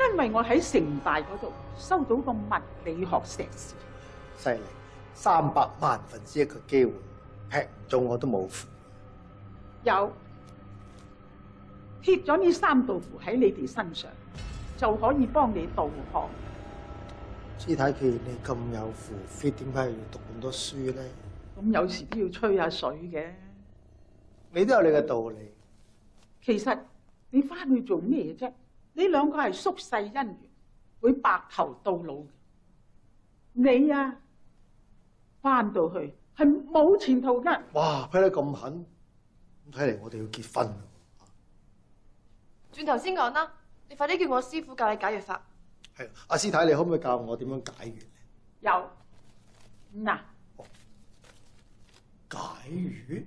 [SPEAKER 19] 因為我喺城大嗰度收到個物理學碩士。
[SPEAKER 9] 犀利，300萬分之1嘅機會，劈唔中我都冇符。
[SPEAKER 19] 有貼咗呢3道符喺你哋身上，就可以幫你導航。
[SPEAKER 9] 師太，既然你咁有符 fit，點解要讀咁多書咧？
[SPEAKER 19] 咁有時都要吹下水嘅。
[SPEAKER 9] 你都有你嘅道理。
[SPEAKER 19] 其實你翻去做咩啫？你2個係宿世姻緣，會白頭到老嘅。你啊，翻到去係冇前途㗎。
[SPEAKER 9] 哇，批得咁狠，咁睇嚟我哋要結婚啦。
[SPEAKER 5] 轉頭先講啦，你快啲叫我師傅教你解藥法。
[SPEAKER 9] 係，阿師太，你可唔可以教我點樣解穴？
[SPEAKER 19] 有嗱，
[SPEAKER 9] 解穴？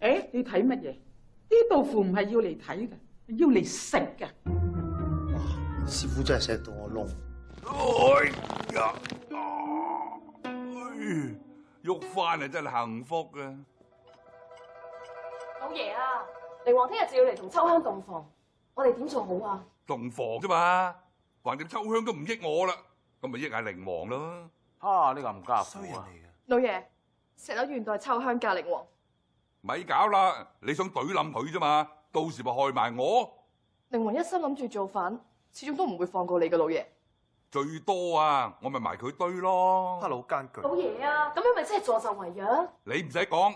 [SPEAKER 19] 誒，你睇乜嘢？呢道符唔係要嚟睇嘅，係要嚟食嘅。
[SPEAKER 9] 哇，師傅真係錫到我窿。
[SPEAKER 14] 哎呀，喐翻啊，真係幸福啊！
[SPEAKER 3] 老爺啊，靈王聽日就要嚟同秋香洞房，我哋點做好啊？
[SPEAKER 14] 洞房啫嘛，橫掂秋香都唔益我啦，咁咪益下靈王咯。
[SPEAKER 4] 啊，呢個唔家父啊！
[SPEAKER 5] 老爺，石榴園代秋香嫁靈王。
[SPEAKER 14] 咪搞啦！你想懟冧佢啫嘛，到時咪害埋我。
[SPEAKER 5] 靈王一心諗住做反，始終都唔會放過你嘅老爺。
[SPEAKER 14] 最多啊，我咪埋佢堆咯。
[SPEAKER 16] 老奸巨。
[SPEAKER 3] 老爺啊，咁樣咪真係助紂為虐？
[SPEAKER 14] 你唔使講，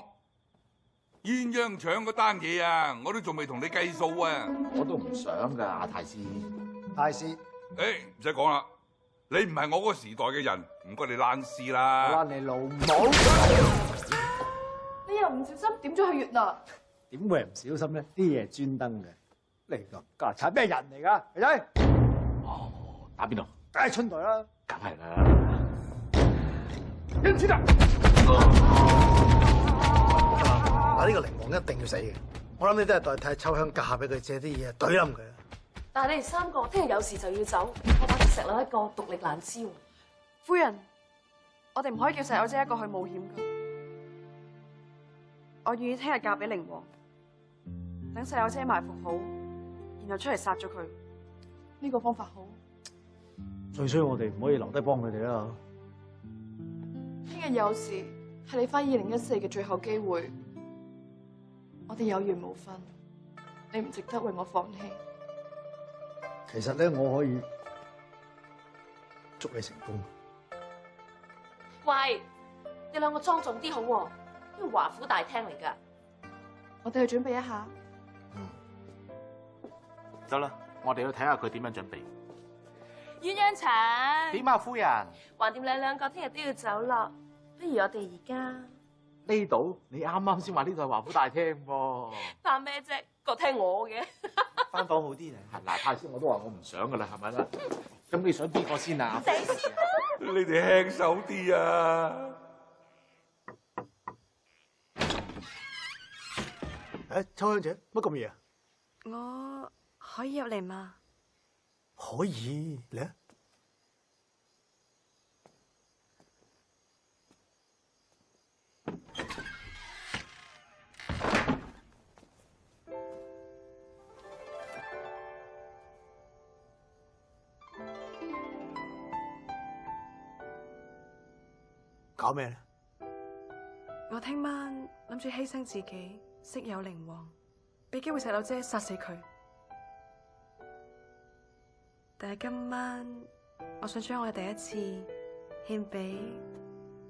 [SPEAKER 14] 鴛鴦腸嗰單嘢啊，我都仲未同你計數啊。
[SPEAKER 4] 我都唔想噶，阿太師。
[SPEAKER 9] 太師，
[SPEAKER 14] 誒，唔使講啦，你唔係我嗰個時代嘅人，唔該你爛事啦。
[SPEAKER 9] 關你老母！
[SPEAKER 5] 你又唔小心點咗去越南？
[SPEAKER 1] 點會唔小心咧？啲嘢係專登嘅。你個家產咩人嚟㗎？肥仔？
[SPEAKER 4] 哦，打邊度？
[SPEAKER 1] 梗係春台啦。
[SPEAKER 4] 梗係啦。
[SPEAKER 1] 因此啊！嗱，呢個靈王一定要死嘅。我諗你都係代替秋香嫁俾佢，借啲嘢懟冧佢。
[SPEAKER 3] 但係你哋3個聽日有事就要走，我打石榴一個獨力難支。
[SPEAKER 5] 夫人，我哋唔可以叫石榴姐一個去冒險㗎。我願意聽日嫁俾靈王，等石榴姐埋伏好，然後出嚟殺咗佢。呢個方法好。
[SPEAKER 1] 最衰我哋唔可以留低幫佢哋啦。
[SPEAKER 5] 聽日有事係你返2014嘅最後機會，我哋有緣無分，你唔值得為我放棄。
[SPEAKER 1] 其實咧，我可以祝你成功。
[SPEAKER 3] 喂，你2個莊重啲好喎，呢個華府大廳嚟㗎。
[SPEAKER 5] 我哋去準備一下。
[SPEAKER 4] 得啦，我哋要睇下佢點樣準備。
[SPEAKER 3] 鴛鴦腸。
[SPEAKER 4] 點啊，夫人？
[SPEAKER 3] 橫掂你2個聽日都要走咯，不如我哋而家
[SPEAKER 4] 呢度你啱啱先話呢度係華府大廳喎。
[SPEAKER 3] 怕咩啫？個廳我嘅。
[SPEAKER 16] 翻房好啲咧。
[SPEAKER 4] 嗱，太師我都話我唔想噶啦，係咪啦？咁你想邊個先啊？
[SPEAKER 14] 你哋輕手啲啊！
[SPEAKER 1] 誒，秋香姐，乜咁夜啊？
[SPEAKER 13] 我可以入嚟嗎？
[SPEAKER 1] 可以，嚟啊！搞咩咧？
[SPEAKER 13] 我聽晚諗住犧牲自己，識有靈王，俾機會石榴姐殺死佢。但係今晚，我想將我嘅第一次獻俾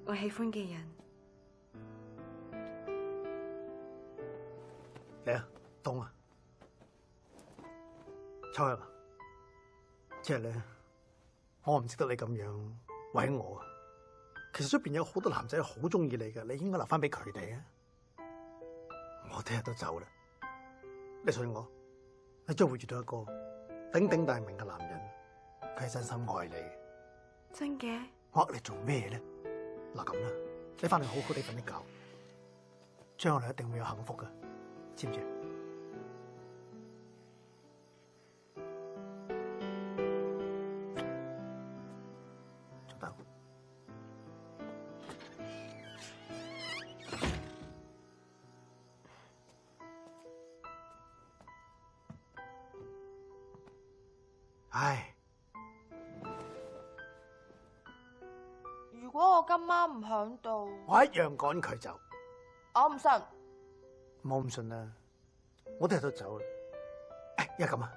[SPEAKER 13] 我喜歡嘅人。
[SPEAKER 1] 嚟啊，凍啊！秋香啊，即係咧，我唔值得你咁樣為我啊！其實出邊有好多男仔好中意你嘅，你應該留翻俾佢哋啊！我聽日都走啦，你信我，你將會遇到一個鼎鼎大名嘅男人，佢係真心愛你。
[SPEAKER 13] 真嘅？
[SPEAKER 1] 我呃你做咩咧？嗱咁啦，你翻嚟好好地瞓一覺，將來一定會有幸福噶，知唔知？做得。唉。
[SPEAKER 5] 如果我今晚唔響度，
[SPEAKER 1] 我一樣趕佢走。
[SPEAKER 5] 我唔信。
[SPEAKER 1] 唔好唔信啦，我聽日都走啦。誒，一係咁啊，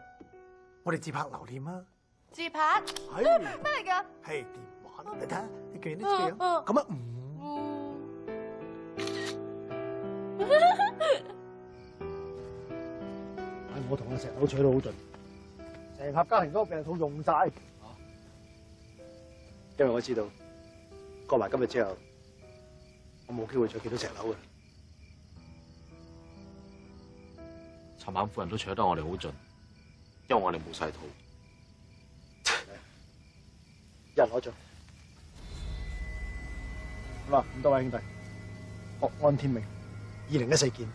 [SPEAKER 1] 我哋自拍留念啊。
[SPEAKER 5] 自拍？
[SPEAKER 1] 係
[SPEAKER 5] 咩嚟㗎？
[SPEAKER 1] 係電話，你睇下，你見呢個樣，咁啊我同阿石佬取到好盡，成盒家庭嗰個病套用晒。因為我知道過埋今日之後，我冇機會再見到石佬嘅。
[SPEAKER 4] 尋晚夫人都取得我哋好盡，因為我哋冇晒套。
[SPEAKER 1] 一人攞獎。好啦，咁多位兄弟，國安天命，2014見。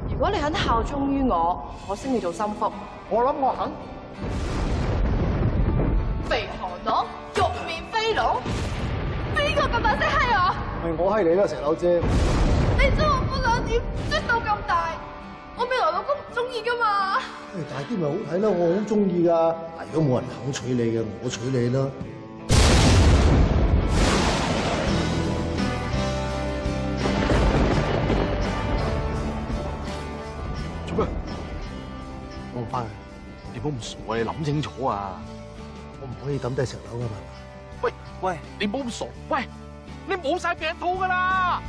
[SPEAKER 5] 如果你肯效忠於我升你做心腹。
[SPEAKER 1] 我諗我肯。
[SPEAKER 5] 肥寒佬，玉面飛龍，邊個咁大聲閪我？
[SPEAKER 1] 係我閪你啦，石佬姐。
[SPEAKER 5] 你將我副兩點啜到咁大，我未來老公唔中意噶嘛？
[SPEAKER 1] 大啲咪好睇啦，我好中意噶。但如果冇人肯娶你嘅，我娶你啦。做咩？我唔翻去。
[SPEAKER 4] 你唔好咁傻啊！你諗清楚啊！
[SPEAKER 1] 我唔可以抌低石樓噶嘛。
[SPEAKER 4] 喂，你唔好咁傻！喂，你冇晒病套噶啦！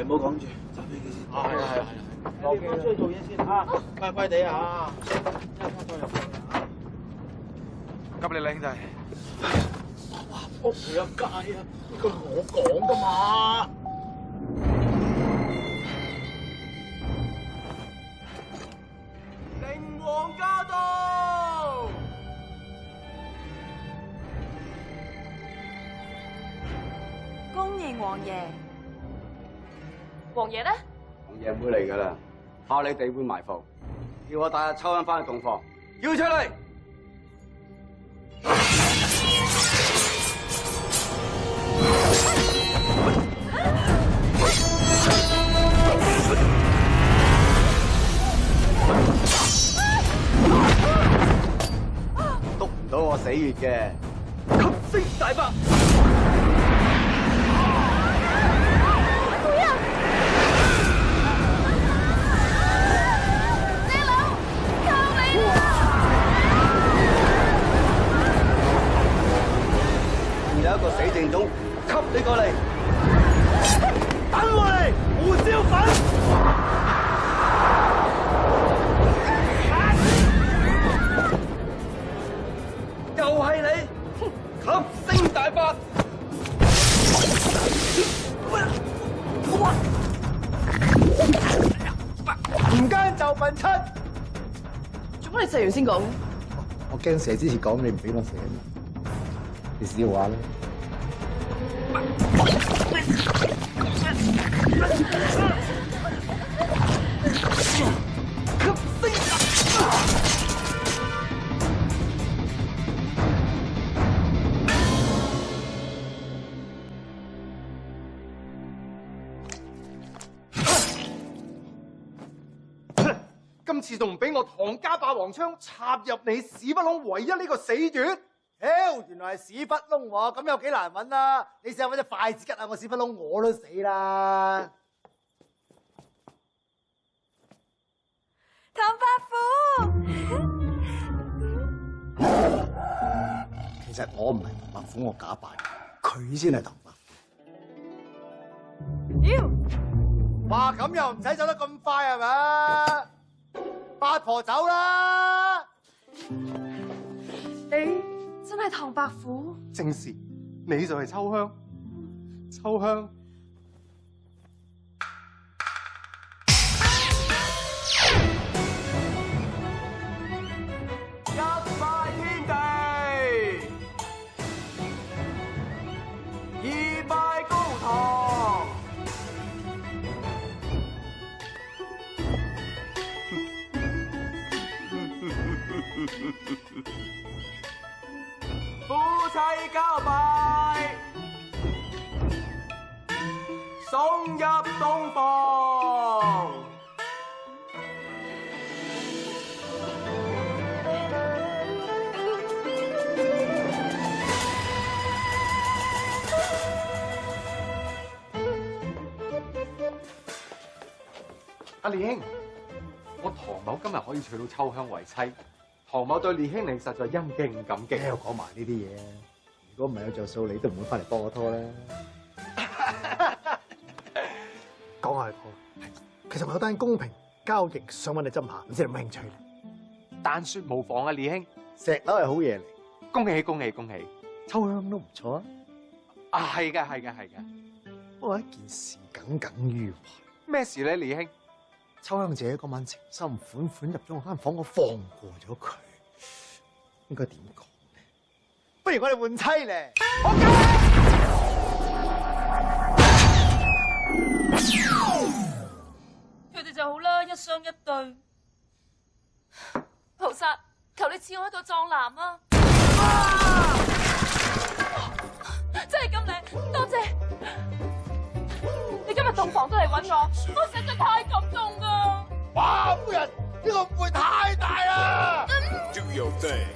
[SPEAKER 6] 唔好講住，揸飛機先。係。落機出去做嘢先啊！快快地啊！一陣再入嚟啊！
[SPEAKER 16] 急你啦，兄弟。
[SPEAKER 1] 屋企有街啊，呢個我講噶嘛。靈王駕到！
[SPEAKER 13] 恭迎王爺。
[SPEAKER 3] 王爺咧？
[SPEAKER 8] 王爺會嚟噶啦，怕你哋會埋伏，叫我帶阿秋欣翻去洞房，叫出嚟！督唔到我死穴嘅，吸星大法！有一個死正宗，吸你過嚟，等我嚟，胡椒粉，又係你，吸星大法，唔奸就笨柒。
[SPEAKER 5] 做乜你射完先講嘅？
[SPEAKER 1] 我驚射之前講，你唔俾我射。你笑話啦！今次仲唔俾我唐家霸王槍插入你屎忽窿唯一呢個死穴？
[SPEAKER 18] 屌，原來係屎忽窿喎，咁有幾難揾啊？你試下揾隻筷子吉下我屎忽窿，我都死啦！
[SPEAKER 2] 唐伯虎，
[SPEAKER 18] 其實我唔係唐伯虎，我假扮佢先係唐伯虎。
[SPEAKER 2] 妖，
[SPEAKER 18] 哇，咁又唔使走得咁快係咪？八婆走啦！
[SPEAKER 13] 你真係唐伯虎？
[SPEAKER 1] 正是，你就係秋香，秋香。
[SPEAKER 15] 一拜天地，二拜高堂，夫妻交拜，送入洞房。
[SPEAKER 7] 阿烈兄，我唐某今日可以娶到秋香為妻，唐某對烈兄你實在因敬感激。
[SPEAKER 18] 又講埋呢啲嘢，如果唔係有着數，你都唔會翻嚟幫我拖啦。
[SPEAKER 9] 講下拖，其實我有單公平交易想揾你斟下，唔知你有冇興趣咧？
[SPEAKER 7] 但說無妨啊，烈兄，
[SPEAKER 18] 石樓係好嘢嚟，
[SPEAKER 7] 恭喜恭喜恭喜！
[SPEAKER 18] 秋香都唔錯啊！
[SPEAKER 7] 啊，係嘅係嘅係嘅。
[SPEAKER 18] 不過一件事耿耿於懷。
[SPEAKER 7] 咩事咧，烈兄？
[SPEAKER 18] 秋香姐嗰晚情深款款入咗我間房，我放過咗佢，應該點講咧？不如我哋換妻咧！
[SPEAKER 3] 佢哋就好啦，一雙一對。菩薩，求你賜我一個壯男啊！真係咁靚，多謝。你今日洞房都嚟揾我，我實在太感動啊！
[SPEAKER 18] 哇，夫人，呢個誤會太大啦！
[SPEAKER 14] Do your thing.